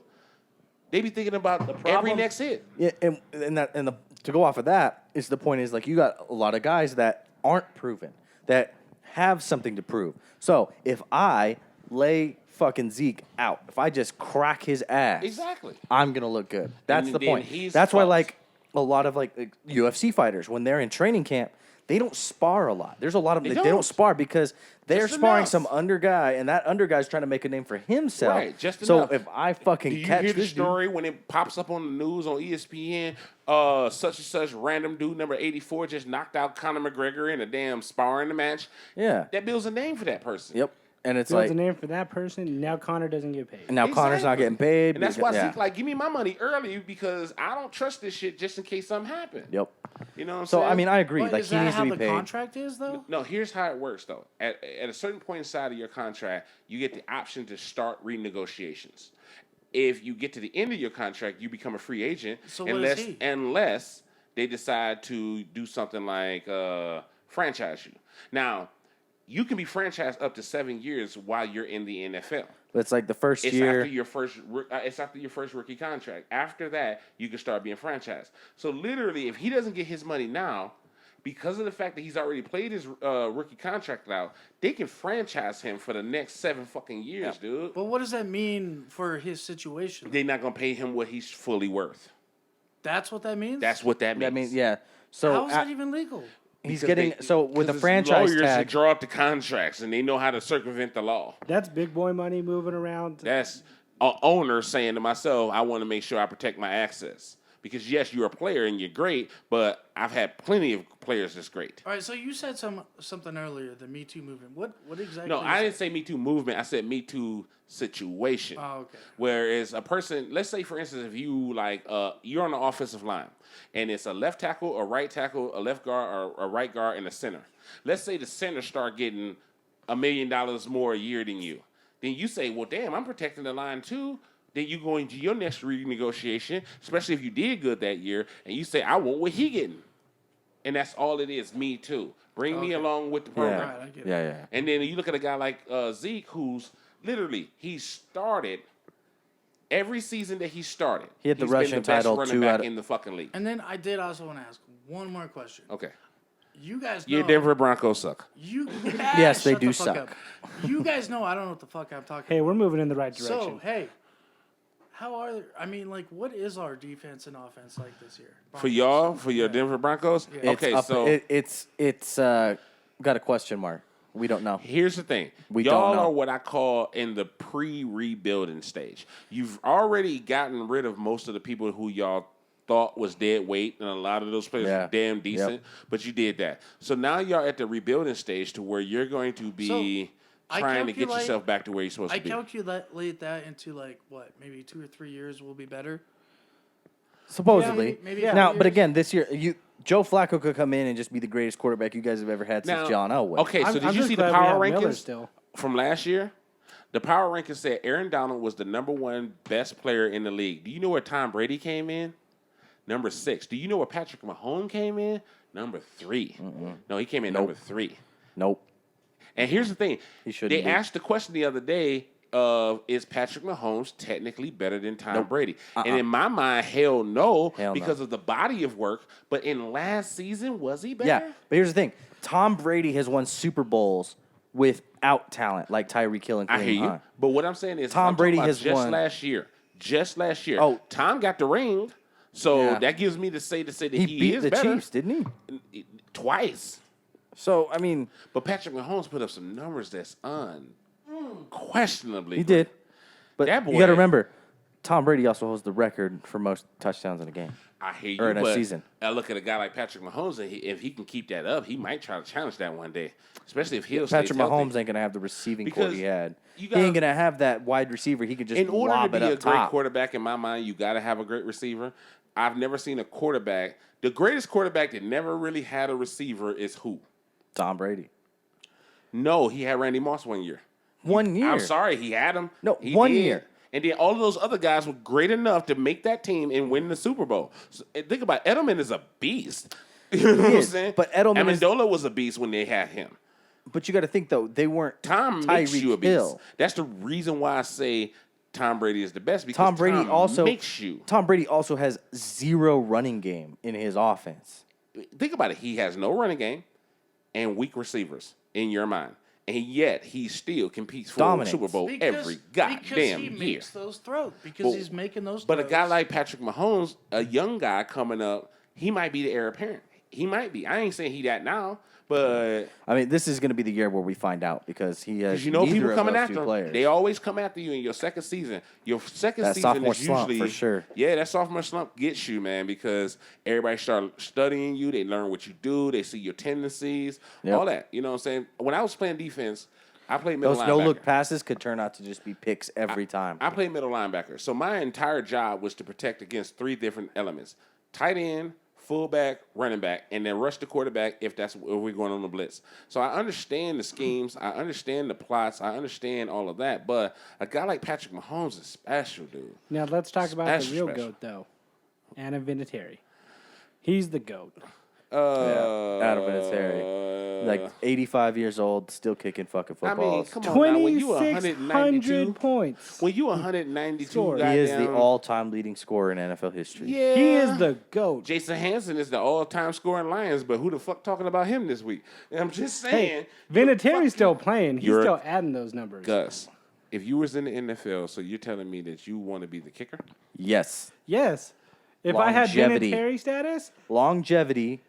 They be thinking about every problem- next hit. Yeah, to go off of that is the point is like you got a lot of guys that aren't proven that have something to prove. So if I lay fucking Zeke out, if I just crack his ass, Exactly. I'm gonna look good. That's And the then point. he's That's why fucked. like a lot of like UFC fighters when they're in training camp. They don't spar a lot. There's a lot of them. They don't don't. spar because they're Just sparring enough. some under guy, and that under guy's trying to make a name for himself. Right, just so enough. if I fucking Do you catch hear the this dude, story when it pops up on the news on ESPN? Such and such random dude number 84 just knocked out Conor McGregor in a damn sparring match. yeah, That builds a name for that person. yep, and it's Builds like a name for that person. Now Connor doesn't get paid. and now Connor's not Exactly. getting paid, And that's why because- Zeke like, give me my money early because I don't trust this shit just in case something happens. Yep. You know what I'm So saying? I mean, I agree. But Like is he that needs how to be the paid. contract is though? No, here's how it works though. At a certain point inside of your contract, you get the option to start renegotiations. If you get to the end of your contract, you become a free agent. So what is he? Unless they decide to do something like franchise you. Now, you can be franchised up to 7 years while you're in the NFL. But it's like the first It's year. after your first rookie contract. After that, you can start being franchised. So literally, if he doesn't get his money now, because of the fact that he's already played his rookie contract out, they can franchise him for the next 7 fucking years, dude. But what does that mean for his situation? They're not gonna pay him what he's fully worth. That's what that means. That's what that means. I mean, yeah. So How is that even legal? he's Because getting with the because franchise lawyers tag. that draw up the contracts and they know how to circumvent the law. That's big boy money moving around. That's an owner saying to myself, I want to make sure I protect my access. Because yes, you're a player and you're great, but I've had plenty of players that's great. All right, so you said something earlier, the Me Too movement. What exactly? No, is I it? didn't say Me Too movement. I said Me Too situation. Oh, okay. Whereas a person, let's say for instance, if you like, you're on the offensive line, and it's a left tackle, a right tackle, a left guard, or a right guard, and a center. Let's say the center start getting $1 million more a year than you. Then you say, well, damn, I'm protecting the line too. Then you go into your next renegotiation, especially if you did good that year, and you say, I want what he getting. And that's all it is, Me Too. Bring me Okay. along with the program. Right, I get it. Yeah. And then you look at a guy like Zeke, who's literally, he started every season that he started. He had the he's rushing been the best title running 2 back out of- in the fucking league. And then I did also want to ask one more question. Okay. You guys know. Your Denver Broncos suck. Yes, they shut the do fuck suck. up. You guys know I don't know what the fuck I'm talking Hey, about. we're moving in the right So, direction. hey, how are I mean, like, what is our defense and offense like this year? For y'all, for your Denver Broncos? It's Okay, up, so it's got a question mark. We don't know. here's the thing. We Y'all don't know. are what I call in the pre-rebuilding stage. You've already gotten rid of most of the people who y'all thought was dead weight, and a lot of those players Yeah. were damn decent, Yep. but you did that. So now y'all at the rebuilding stage to where you're going to be I trying to get calculate- yourself back to where you're supposed I to be. calculate that into, like, what, maybe 2 or 3 years will be better? Supposedly. Yeah, maybe Now, 3 but years. again, this year, Joe Flacco could come in and just be the greatest quarterback you guys have ever had since Now, John Elway. Okay, so I'm did you just see the glad we power have Miller rankings still. from last year? The power rankings said Aaron Donald was the number 1 best player in the league. Do you know where Tom Brady came in? Number 6. Do you know where Patrick Mahomes came in? Number 3. No, he came in number 3. Nope. And here's the thing. He shouldn't They be. asked the question the other day of, is Patrick Mahomes technically better than Tom Brady? And in my mind, hell no, Hell no. because of the body of work. But in last season, was he better? Yeah, but here's the thing: Tom Brady has won Super Bowls without talent, like Tyreek Hill and Kareem I hear you. Hunt. But what I'm saying is, Tom I'm talking Brady about has just won- last year. Just last year. Oh. Tom got the ring. So Yeah. that gives me to say that He he beat is the better. Chiefs, didn't he? Twice. So I mean, But Patrick Mahomes put up some numbers that's unquestionably he great. did. But That you got to boy- remember, Tom Brady also holds the record for most touchdowns in a game. I hear you, Or in a but season. I look at a guy like Patrick Mahomes, and if he can keep that up, he might try to challenge that one day, especially if Hill Patrick stays healthy. Mahomes ain't gonna have the receiving core Because he had. you He ain't gotta- gonna have that wide receiver. He could just In order to lob be it a up great top. quarterback, in my mind, you got to have a great receiver. I've never seen a quarterback. The greatest quarterback that never really had a receiver is who? Tom Brady. No, he had Randy Moss one year. 1 year. I'm sorry, he had him. No, He 1 did. year. And then all of those other guys were great enough to make that team and win the Super Bowl. So, and think about it, Edelman is a beast. You know what I'm is, saying? but Edelman is- Amendola was a beast when they had him. But you got to think though, they weren't Tom makes you a Tyreek beast. Hill. That's the reason why I say Tom Brady is the best, because Tom Brady also makes you. Tom Brady also has zero running game in his offense. Think about it. He has no running game and weak receivers in your mind. And yet he still competes for Dominates. a Super Bowl every because goddamn he year. makes those throws. Because But- he's making those But a throws. guy like Patrick Mahomes, a young guy coming up, he might be the heir apparent. He might be. I ain't saying he that now, but I mean, this is going to be the year where we find out because he has because you know neither people of coming those after two him. players. They always come after you in your second season. Your second That season sophomore is slump, usually for sure. Yeah, that sophomore slump gets you, man, because everybody start studying you. They learn what you do. They see your tendencies, Yep. all that. You know what I'm saying? When I was playing defense, I played middle Those linebacker. no look passes could turn out to just be picks every time. I played middle linebacker. So my entire job was to protect against 3 different elements: tight end, fullback, running back, and then rush the quarterback if we're going on the blitz. So I understand the schemes, I understand the plots, I understand all of that. But a guy like Patrick Mahomes is special, dude. Now let's talk about the Special, real special. goat, though. Adam Vinatieri. He's the goat. Adam Vinatieri. Like 85 years old, still kicking fucking I mean, footballs. come on now, when you 2,600 points. when you 192, Scored. He is the goddamn- all-time leading scorer in NFL history. Yeah. He is the goat. Jason Hansen is the all-time scoring Lions, but who the fuck talking about him this week? And I'm just saying. Hey, Vinatieri's still playing. He's You're- still adding those numbers. Gus, if you was in the NFL, so you're telling me that you want to be the kicker? Yes. Yes. If I had Longevity. Vinatieri status, Longevity.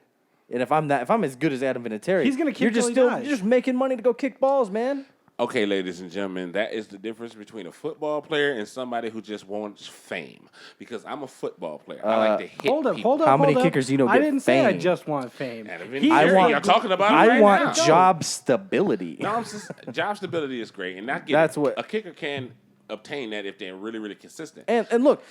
And if I'm as good as Adam Vinatieri, He's gonna kick you're just till he still dies. you're just making money to go kick balls, man. Okay, ladies and gentlemen, that is the difference between a football player and somebody who just wants fame. Because I'm a football player. I like to hit hold up, people. hold up. How many hold up. kickers do you know I get didn't say I fame? just want fame. Adam He's Vinatieri, I the want- y'all talking about I him right want now. job stability. No, I'm just, job stability is great, and I get That's it. what- A kicker can obtain that if they're really, really consistent. And look,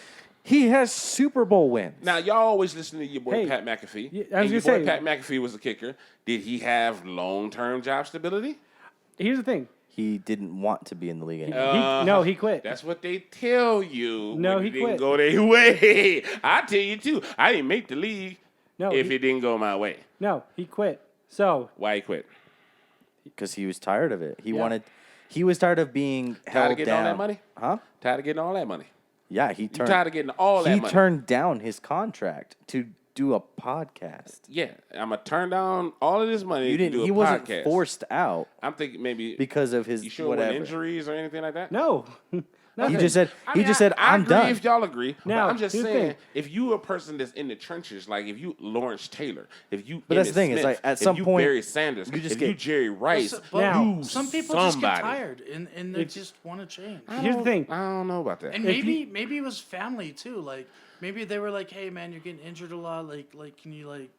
he has Super Bowl wins. Now, y'all always listen to your boy Hey, Pat McAfee. yeah, I was and your gonna boy say- Pat McAfee was a kicker. Did he have long-term job stability? Here's the thing. He didn't want to be in the league anymore. No, he quit. That's what they tell you. No, when he it didn't quit. go their way. I tell you too. I didn't make the league No, if he- it didn't go my way. No, he quit. So Why he quit? Because he was tired of it. He Yeah. wanted. He was tired of being Tired held of getting down. all that money? Huh? Tired of getting all that money? Yeah, he You turned. tired of getting all that He money? turned down his contract to do a podcast. Yeah, I'm gonna turn down all of this money You to didn't. do a He podcast. wasn't forced out I'm thinking maybe because of his you sure whatever. with injuries or anything like that? No. He just said. I He mean, just said, I "I'm agree done." if y'all agree. Now, but I'm just here's the saying, thing. if you a person that's in the trenches, like if you Lawrence Taylor, if you But that's Emmitt the thing, it's Smith, like, at if some you point, Barry Sanders, you just if you get- Jerry Rice, But Now- you some people just somebody. get tired and they just want to change. Here's the thing. I don't know about that. And maybe it was family too. Like maybe they were like, "Hey man, you're getting injured a lot. Like can you like?"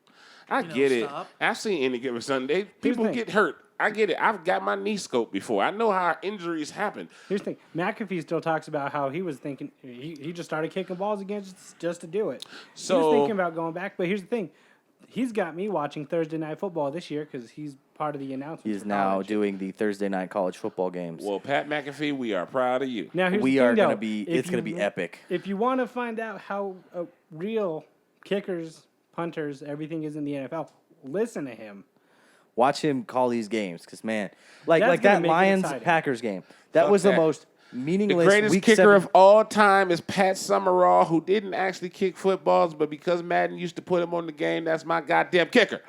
I you know, get it. stop. I've seen any given Sunday. People thing. get hurt. I get it. I've got my knee scoped before. I know how injuries happen. Here's the thing. McAfee still talks about how he was thinking he just started kicking balls again just to do it. He So- was thinking about going back, but here's the thing. He's got me watching Thursday Night Football this year because he's part of the announcement. He is for now college. doing the Thursday night college football games. Well, Pat McAfee, we are proud of you. Now here's We the are thing, gonna though. be. If It's gonna be you- epic. If you want to find out how real kickers, punters, everything is in the NFL, listen to him. Watch him call these games, because man, like That's gonna that make it Lions exciting. Packers game. That Fuck was the that. most The meaningless. greatest week kicker 7 of all time is Pat Summerall, who didn't actually kick footballs, but because Madden used to put him on the game, that's my goddamn kicker.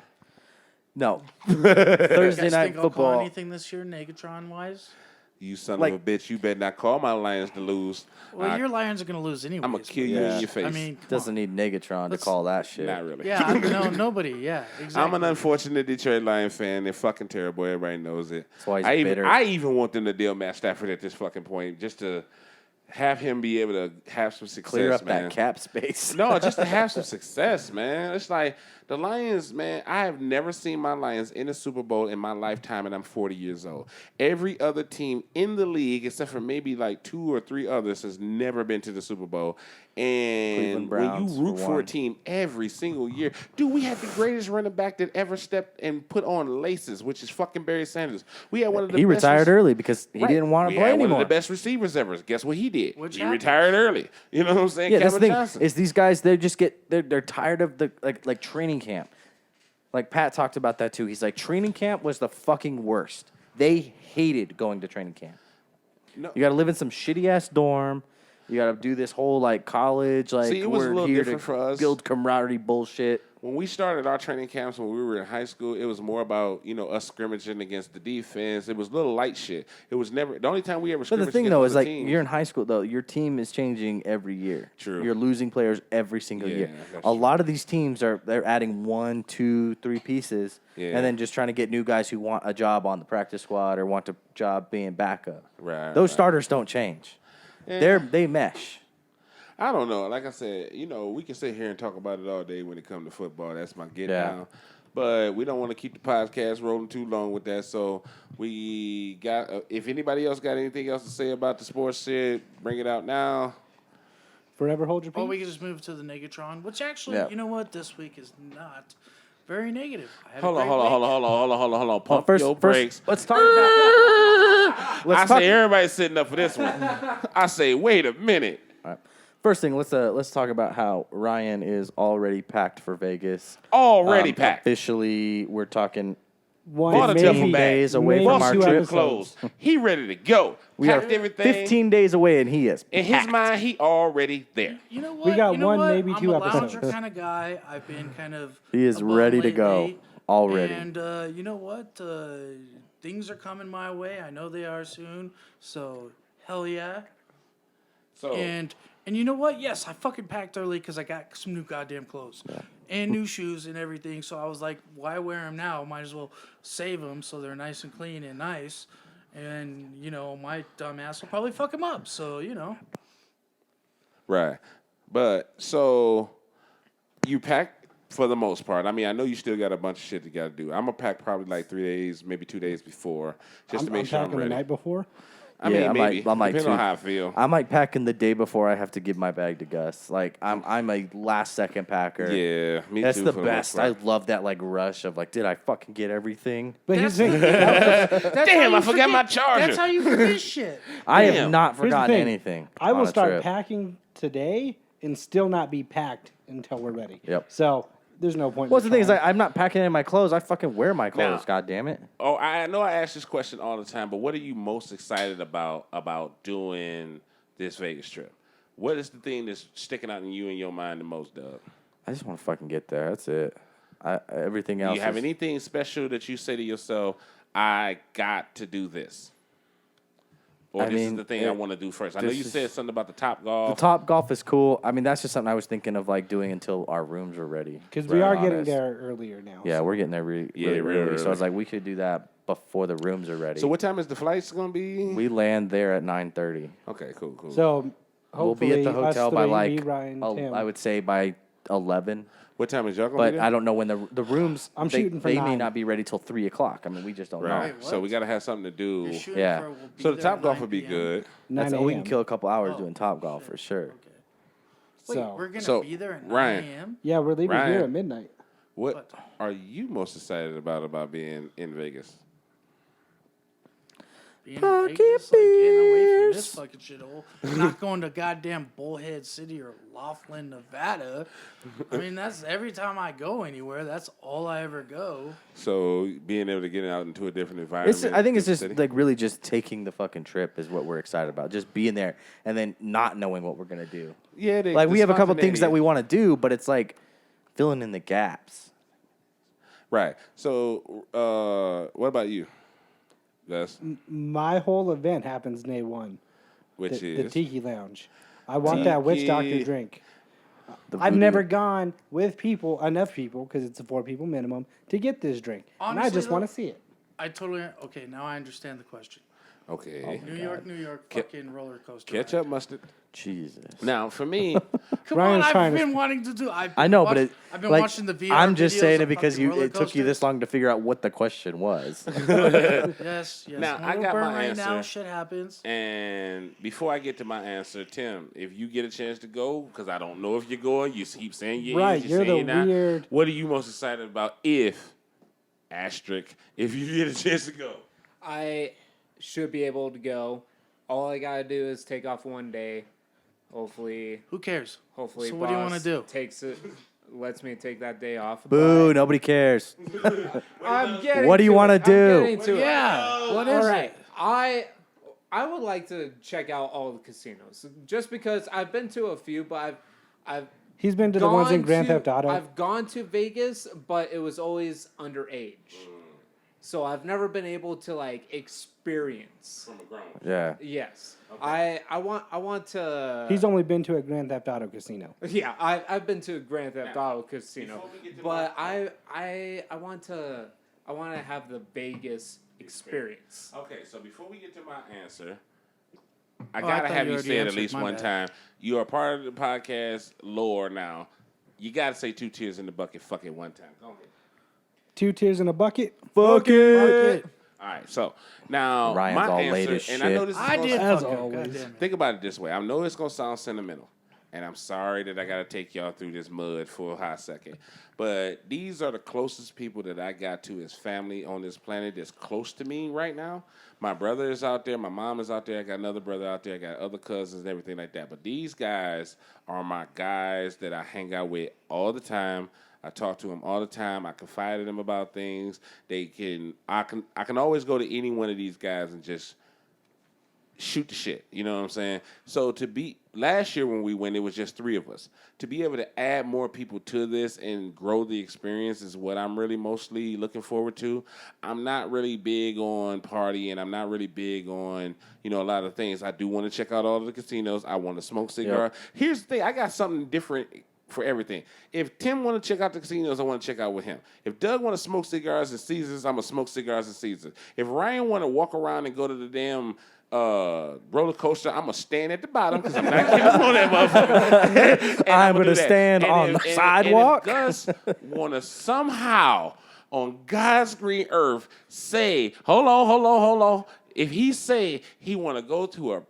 No, You Thursday guys night think I'll call football. anything this year, Negatron wise? You son Like- of a bitch, you better not call my Lions to lose. Well, your Lions are gonna lose anyway. I'm going to kill you Yeah. in your face. I mean, come Doesn't on. need Negatron to Let's- call that shit. not really. Yeah, no, nobody. Yeah, exactly. I'm an unfortunate Detroit Lion fan. They're fucking terrible. Everybody knows it. That's why he's Even, bitter. I even want them to deal Matt Stafford at this fucking point, just to have him be able to have some success. Clear up man. that cap space. No, just to have some success, man. It's like the Lions, man. I have never seen my Lions in a Super Bowl in my lifetime, and I'm 40 years old. Every other team in the league, except for maybe like 2 or 3 others, has never been to the Super Bowl. And Cleveland when Browns, you root for for a one. team every single year, dude, we had the greatest running back that ever stepped and put on laces, which is fucking Barry Sanders. We had one of the He best retired early because he Right. didn't want We to play had anymore. one of the best receivers ever. Guess what he did? Which he happens. retired early. You know what I'm saying? Yeah, that's the Kevin thing. Johnson. Is these guys they're tired of the like training camp. Like Pat talked about that too. He's like training camp was the fucking worst. They hated going to training camp. No. You got to live in some shitty ass dorm. You got to do this whole like college like See, it was a we're little here different to for us. build camaraderie bullshit. When we started our training camps when we were in high school, it was more about, us scrimmaging against the defense. It was little light shit. It was never the only time we ever But scrimmaged the thing against though is other like teams. you're in high school though. Your team is changing every year. True. You're losing players every single Yeah, year. that's A true. lot of these teams they're adding 1, 2, 3 pieces, Yeah. and then just trying to get new guys who want a job on the practice squad or want a job being backup. Right, Those right. starters don't change. They mesh. I don't know. Like I said, we can sit here and talk about it all day when it comes to football. That's my get Yeah. down. But we don't want to keep the podcast rolling too long with that. So we got. If anybody else got anything else to say about the sports shit, bring it out now. Forever hold your peace. Or we can just move to the Negatron, which actually, Yeah. you know what, this week is not very negative. I had a Hold on, great hold on, week. hold on. Pump Well, first, your brakes. let's talk about. I say everybody's sitting up for this one. I say, wait a minute. All right. First thing, let's talk about how Ryan is already packed for Vegas. Already packed. Officially, we're talking One, Bought a maybe- duffel bag. days away maybe from Bought our two two trip. episodes. clothes. He ready to go. We are Packed everything. 15 days away, and he is In his packed. mind, he already there. You know what? We got you know one, what? maybe I'm two a lounger episodes. kind of guy. I've been kind of. He is above ready to go lately. already. And you know what? Things are coming my way. I know they are soon. So hell yeah. So And you know what? Yes, I fucking packed early because I got some new goddamn clothes and new shoes and everything. So I was like, why wear them now? Might as well save them so they're nice and clean and nice. And my dumb ass will probably fuck them up. So right, but so you pack for the most part. I mean, I know you still got a bunch of shit you got to do. I'm gonna pack probably like 3 days, maybe 2 days before, just to make sure I'm packing ready. the night before. I Yeah, mean, I maybe might depending too. on how I feel. I might pack in the day before I have to give my bag to Gus. Like I'm a last second packer. Yeah, me That's too. the for best. most I part. love that like rush of like, did I fucking get everything? But here's the thing. Damn, I forgot my charger. That's how you forget shit. I have Damn. not Here's the forgotten thing. anything. I on will a start trip. packing today and still not be packed until we're ready. Yep. So there's no point. What's in the thing is, trying. I'm not packing in my clothes. I fucking wear my clothes. Now- God damn it. Oh, I know I ask this question all the time, but what are you most excited about doing this Vegas trip? What is the thing that's sticking out in you and your mind the most, Doug? I just want to fucking get there. That's it. Everything Do else. you have is- anything special that you say to yourself, I got to do this? Or I this is mean, the thing I want to do first. I know this you is- said something about the Top The Golf. Top Golf is cool. I mean, that's just something I was thinking of like doing until our rooms were ready. Because to we be are getting honest. there earlier now. Yeah, so. we're getting there really real early. So I early. was like, we should do that before the rooms are ready. So what time is the flights going to be? We land there at 9:30. Okay, cool. So We'll be at the hopefully us hotel by three, like me, Ryan, Tim. I would say by 11. What time is y'all going to But be there? I don't know when the rooms. I'm they, shooting for They may 9. not be ready till 3 o'clock. I mean, we just don't know. Right. Wait, So what? we got to have something to do. You're shooting Yeah. for we'll be So the there Top at Golf 9 would be p.m. good. 9 That's, we can a.m. kill a couple hours Oh, doing Top Golf for sure. Okay. Wait, So- we're gonna So, be there at 9 Ryan. a.m. Yeah, we're leaving Ryan. here at midnight. What are you most excited about being in Vegas? Being in Vegas, like getting away from this fucking shithole. Not going to goddamn Bullhead City or Laughlin, Nevada. I mean, that's every time I go anywhere. That's all I ever go. So being able to get out into a different environment. I think it's different just city? like really just taking the fucking trip is what we're excited about. Just being there and then not knowing what we're gonna do. yeah. Like we have a couple things that we want to do, but it's like filling in the gaps. Right. So what about you, Gus? My whole event happens day one. Which The is Tiki Lounge. I want that witch doctor Tiki. drink. The I've voodoo- never gone with enough people, because it's a 4 people minimum, to get this drink. and I Honestly, just want though- to see it. I totally okay. Now I understand the question. okay. New York, fucking roller coaster. Ketchup, ride. mustard. Jesus. Now for me, Come Ryan's on, trying I've to- been wanting to do. I know, but I've been like, watching the VR. I'm just videos saying it of because fucking roller it took you coasters. this long to figure out what the question was. Yes. Now, I'm I gonna got burn my right now. answer. Shit happens. and before I get to my answer, Tim, if you get a chance to go, because I don't know if you're going, you keep saying you Right, is, you're saying the not. weird- What are you most excited about if you get a chance to go? I should be able to go. All I gotta do is take off one day. Hopefully, Who cares? hopefully, So what do you wanna boss do? lets me take that day off. Boo! Nobody cares. I'm getting What do you to wanna it. I'm do? getting to it. Yeah. What is All right. it? I would like to check out all the casinos just because I've been to a few, but I've He's been to the ones in gone Grand to- Theft Auto. I've gone to Vegas, but it was always underage. So I've never been able to like experience. From a grown. Yeah. Yes. I want to He's only been to a Grand Theft Auto casino. Yeah, I've been to Grand Theft Now, Auto casino, before we get to but I want to have the Vegas experience. Okay, so before we get to my answer, I Oh, I gotta thought have you you already say it at answered. least My one bad. time. You are part of the podcast lore now. You gotta say 2 tears in the bucket. Fuck it one time. Go ahead. 2 tears in a bucket. Fuck it. All right, so now Ryan's my all answer, late as and I shit. know this is I gonna did. As Fuck it. always. God damn it. Think about it this way. I know it's gonna sound sentimental, and I'm sorry that I gotta take y'all through this mud for a hot second. But these are the closest people that I got to as family on this planet that's close to me right now. My brother is out there, my mom is out there, I got another brother out there, I got other cousins and everything like that. But these guys are my guys that I hang out with all the time. I talk to them all the time. I confide in them about things. I can always go to any one of these guys and just shoot the shit. You know what I'm saying? So last year when we went, it was just 3 of us. To be able to add more people to this and grow the experience is what I'm really mostly looking forward to. I'm not really big on partying. I'm not really big on, a lot of things. I do want to check out all of the casinos. I want to smoke cigar. Yep. Here's the thing. I got something different for everything. If Tim want to check out the casinos, I want to check out with him. If Doug want to smoke cigars and Caesars, I'm going to smoke cigars and Caesars. If Ryan want to walk around and go to the damn roller coaster, I'm going to stand at the bottom because I'm not getting on that motherfucker. And I'm gonna gonna do that. stand And on if- the and- sidewalk. And if Gus want to somehow on God's green earth say, hold on. If he say he want to go to a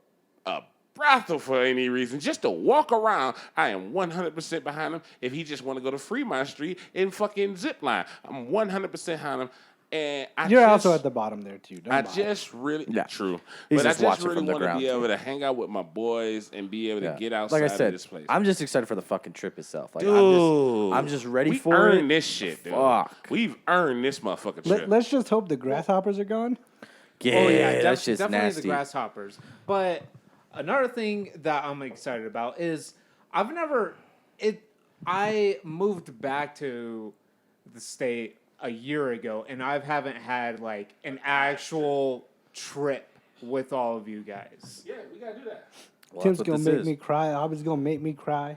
brothel for any reason, just to walk around, I am 100% behind him. If he just want to go to Fremont Street and fucking zip line, I'm 100% behind him. And You're also at the bottom there too. Don't I lie. just really true, He's but I just just watching really from the want to ground, be too. able to hang out with my boys and be able to get outside like I said, of this place. I'm just excited for the fucking trip itself. Like, Dude, I'm just ready we for earned it. this shit, dude. Fuck. We've earned this motherfucking trip. Let's just hope the grasshoppers are gone. Yeah, Oh yeah, that's just definitely nasty. the grasshoppers. But another thing that I'm excited about is I moved back to the state a year ago, and I haven't had like an actual trip with all of you guys. Yeah, we gotta do that. Well, Tim's that's gonna what make this me is. cry. Abby's gonna make me cry.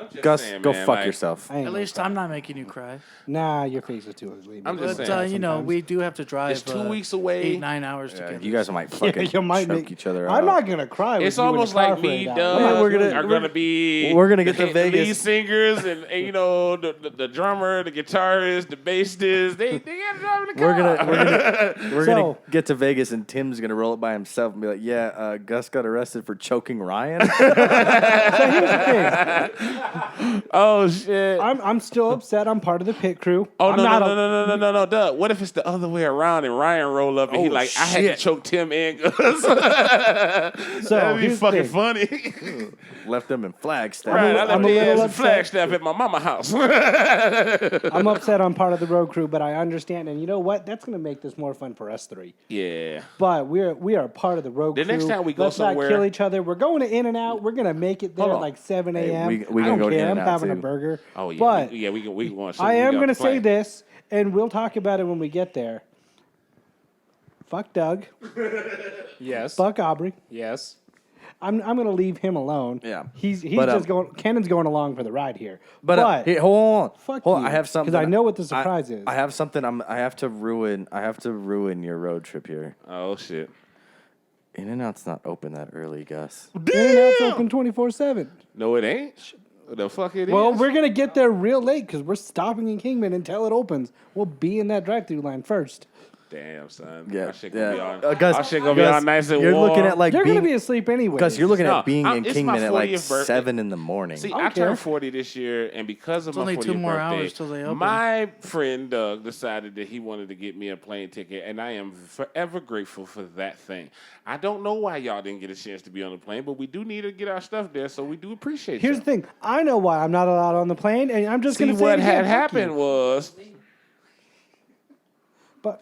I'm just Gus, saying, go man, fuck like, yourself. I ain't At gonna least cry. I'm not making you cry. Nah, your face is too ugly. I'm just But saying. you know, Sometimes. we do have to drive. It's 2 weeks away. 8-9 hours to Yeah, get you there, guys so- might fucking you might choke make each other out. I'm not gonna cry. It's with you almost in the car like for me, 8 hours. Doug, I mean, are gonna be. we're gonna get to the Vegas. lead singers and you know the drummer, the guitarist, the bassist. They gotta drive in the car. We're gonna So- get to Vegas and Tim's gonna roll it by himself and be like, "Yeah, Gus got arrested for choking Ryan." So here's the thing. Oh shit. I'm still upset. I'm part of the pit crew. Oh I'm no, not no, no, no, no, no, no, Doug. What if it's the other way around and Ryan roll up and he Oh, like I had to shit. choke Tim and Gus? So That'd be here's the fucking thing. funny. Left them in Flagstaff. Right, I I'm left a the little ass in upset. Flagstaff at my mama house. I'm upset I'm part of the road crew, but I understand. And you know what? That's gonna make this more fun for us three. Yeah. But we are part of the road The crew. next time we go Let's somewhere- not kill each other. We're going to In-N-Out. We're gonna make it there Hold at on. like 7 Hey, a.m. we I gonna don't go to care. I'm In-N-Out, having a too. burger. Oh yeah. But we going. I am gonna say this, and we'll talk about it when we get there. Fuck Doug. Yes. Fuck Aubrey. Yes. I'm gonna leave him alone. Yeah. He's But, just going. Cannon's going along for the ride here. But hey, hold on. Fuck Hold on. you, I have something 'cause I know what the surprise is. I have something. I have to ruin your road trip here. Oh shit. In-N-Out's not open that early, Gus. In-N-Out's open 24/7. No, it ain't. The fuck it is. Well, we're gonna get there real late because we're stopping in Kingman until it opens. We'll be in that drive-through line first. Damn, son. Yeah, Our shit gonna be yeah. all, Gus, our shit gonna be Gus, all nice and you're warm. looking at like You're being, gonna be asleep anyway. Gus, you're looking No, at being in it's Kingman my at like 40th birthday. 7 in the morning. See, I I don't care. turned 40 this year, and because of It's my only 40th 2 more birthday, hours till they open. my friend Doug decided that he wanted to get me a plane ticket, and I am forever grateful for that thing. I don't know why y'all didn't get a chance to be on the plane, but we do need to get our stuff there, so we do appreciate Here's y'all. the thing. I know why I'm not allowed on the plane, and I'm just See, gonna say what it again. had Fuck happened you. was But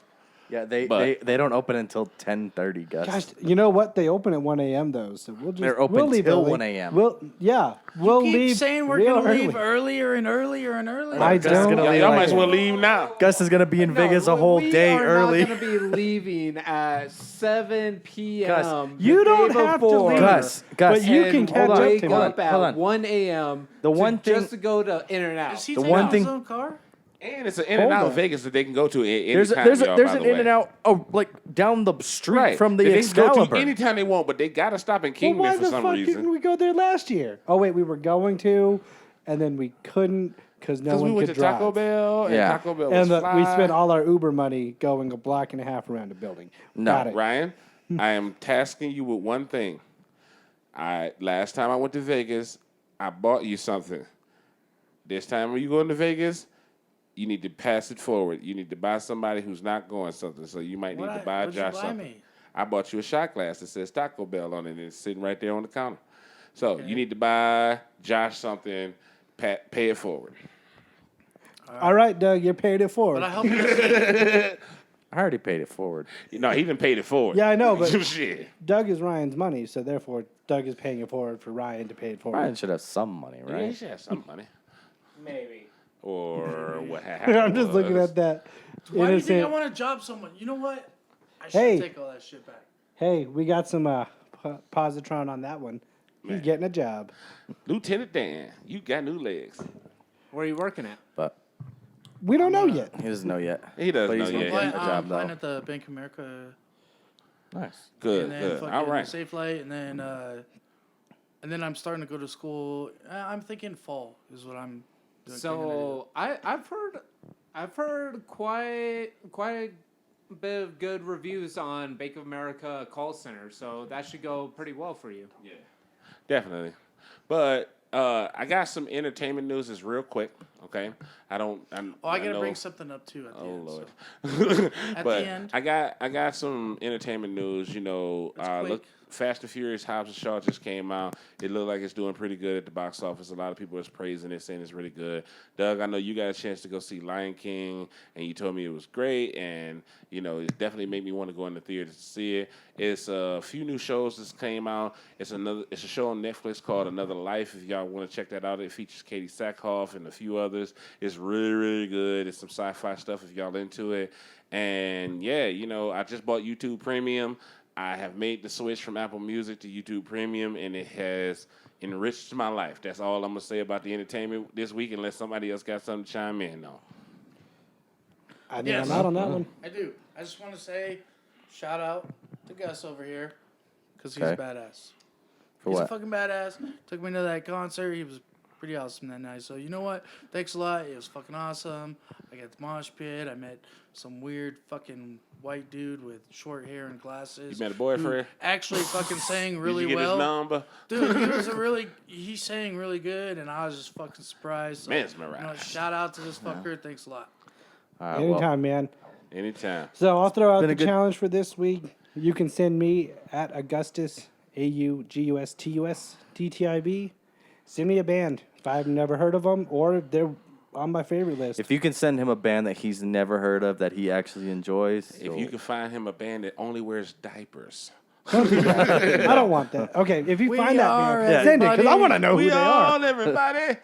Yeah, But- they don't open until 10:30, Gus. gosh, you know what? They open at 1 a.m. though, so we'll just They're open we'll leave till early. 1 a.m.. We'll Keep leave. saying we're real gonna early. leave earlier and earlier and earlier. I Gus is don't. gonna y'all, leave y'all like- might as well leave now. Gus is gonna be in Vegas a whole day early. We're not going to be leaving at 7 p.m. Gus, the you day don't have to before, leave. Gus, But you can and catch up wake to up me. at Hold on. 1 a.m. The one thing- just to go to In-N-Out. Is he The taking one out thing- his own car? And it's an In-N-Out on. in Vegas that they can go to at any There's time, there's y'all, there's by an the way. In-N-Out like down the street Right. from the That they can go Excalibur. to anytime they want, but they gotta stop in Well, Kingman why for the some fuck reason. didn't we go there last year? Oh wait, we were going to, and then we couldn't because no Because one we went could to drive. Taco Bell, and Yeah. Taco Bell was And fly. we spent all our Uber money going a block and a half around the building. No, Got it. Ryan, I am tasking you with one thing. Last time I went to Vegas, I bought you something. This time when you go into Vegas, you need to pass it forward. You need to buy somebody who's not going something. So you might need to buy What'd you Josh buy something. me? I bought you a shot glass that says Taco Bell on it, and it's sitting right there on the counter. So you need to buy Josh something, pay it forward. All right, Doug, you're paid it forward. But I hope you see. I already paid it forward. No, he didn't pay it forward. Yeah, I know, but- Shit. Doug is Ryan's money, so therefore Doug is paying it forward for Ryan to pay it forward. Ryan should have some money, Yeah, he right? should have some money. Maybe. Or what happened I'm just looking was- at that. Why do you think I innocent- want to job someone? You know what? I should Hey. take all that shit back. Hey, we got some positron on that one. He's Man. getting a job. Lieutenant Dan, you got new legs. Where are you working at? But We don't know yet. he doesn't know yet. He doesn't But he's know gonna yet. get I'm a playing, job playing though. at the Bank of America, Nice. Good, and then good. fucking All right. Safe Light, and then I'm starting to go to school. I'm thinking fall is what I'm doing. So I've heard quite a bit of good reviews on Bank of America call center, so that should go pretty well for you. Yeah, definitely. But I got some entertainment news. It's real quick. Okay, I gotta know, bring something up too at the end. Lord. So. At But the end. I got some entertainment news. You know, It's look, quick. Fast and Furious Hobbs and Shaw just came out. It looked like it's doing pretty good at the box office. A lot of people is praising it, saying it's really good. Doug, I know you got a chance to go see Lion King, and you told me it was great, and you know it definitely made me want to go in the theater to see it. It's a few new shows that came out. It's a show on Netflix called Another Life. If y'all want to check that out, it features Katie Sackhoff and a few others. It's really, really good. It's some sci-fi stuff if y'all into it. And yeah, you know, I just bought YouTube Premium. I have made the switch from Apple Music to YouTube Premium, and it has enriched my life. That's all I'm gonna say about the entertainment this week, unless somebody else got something to chime in on. I think Yes. I'm out on that one. I do. I just want to say, shout out to Gus over here, because he's Okay. badass. For He's a what? fucking badass. Took me to that concert. He was pretty awesome that night. So you know what? Thanks a lot. It was fucking awesome. I got the mosh pit. I met some weird fucking white dude with short hair and glasses. You met a boyfriend? who actually fucking sang really Did you get well. his number? Dude, he sang really good, and I was just fucking surprised. So, Mesmerized. shout out to this fucker. Thanks a lot. All right, well, Anytime, man. Anytime. So I'll throw out Been the a good- challenge for this week. You can send me at Augustus, AUGUSTUS, TTIB. Send me a band if I've never heard of them or they're on my favorite list. if you can send him a band that he's never heard of that he actually enjoys, If you can find him a band that only wears diapers. Don't do that. I don't want that. Okay, if you We find that are band, send it because I want to know who We they are. all, everybody.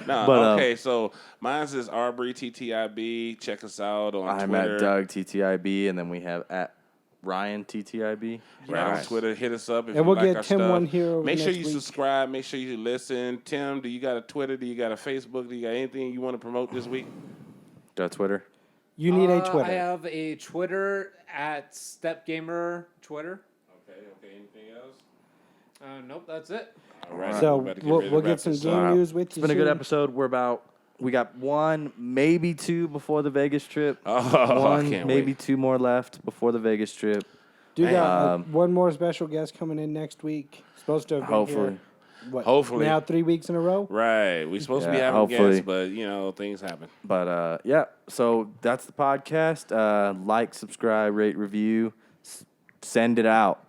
Nah, But, okay, so mine's is Arbery TTIB. Check us out on I'm Twitter. at Doug TTIB, and then we have at Ryan TTIB. Right on Nice. Twitter. Hit us up if And you we'll like get our Tim stuff. one here over Make sure next you week. subscribe. Make sure you listen. Tim, do you got a Twitter? Do you got a Facebook? Do you got anything you want to promote this week? Got Twitter. You need a Twitter. I have a Twitter at StepGamer Twitter. Okay. Anything else? Nope, that's it. All right. So we better get we'll ready to get wrap some this game up. news with It's you been a good soon. episode. We got one, maybe two before the Vegas trip. Oh, One, I can't maybe wait. two more left before the Vegas trip. Do got Um, one more special guest coming in next week. Supposed to have been Hopefully. here, what, Hopefully. now 3 weeks in a row. Right. We're supposed to be Yeah, having hopefully. guests, but, you know, things happen. But yeah, so that's the podcast. Like, subscribe, rate, review, send it out,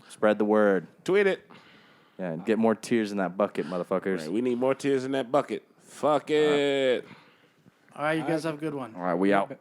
spread the word. Tweet it. Yeah, get more tears in that bucket, motherfuckers. Right, we need more tears in that bucket. Fuck it. All right, you guys have a good one. All right, we out.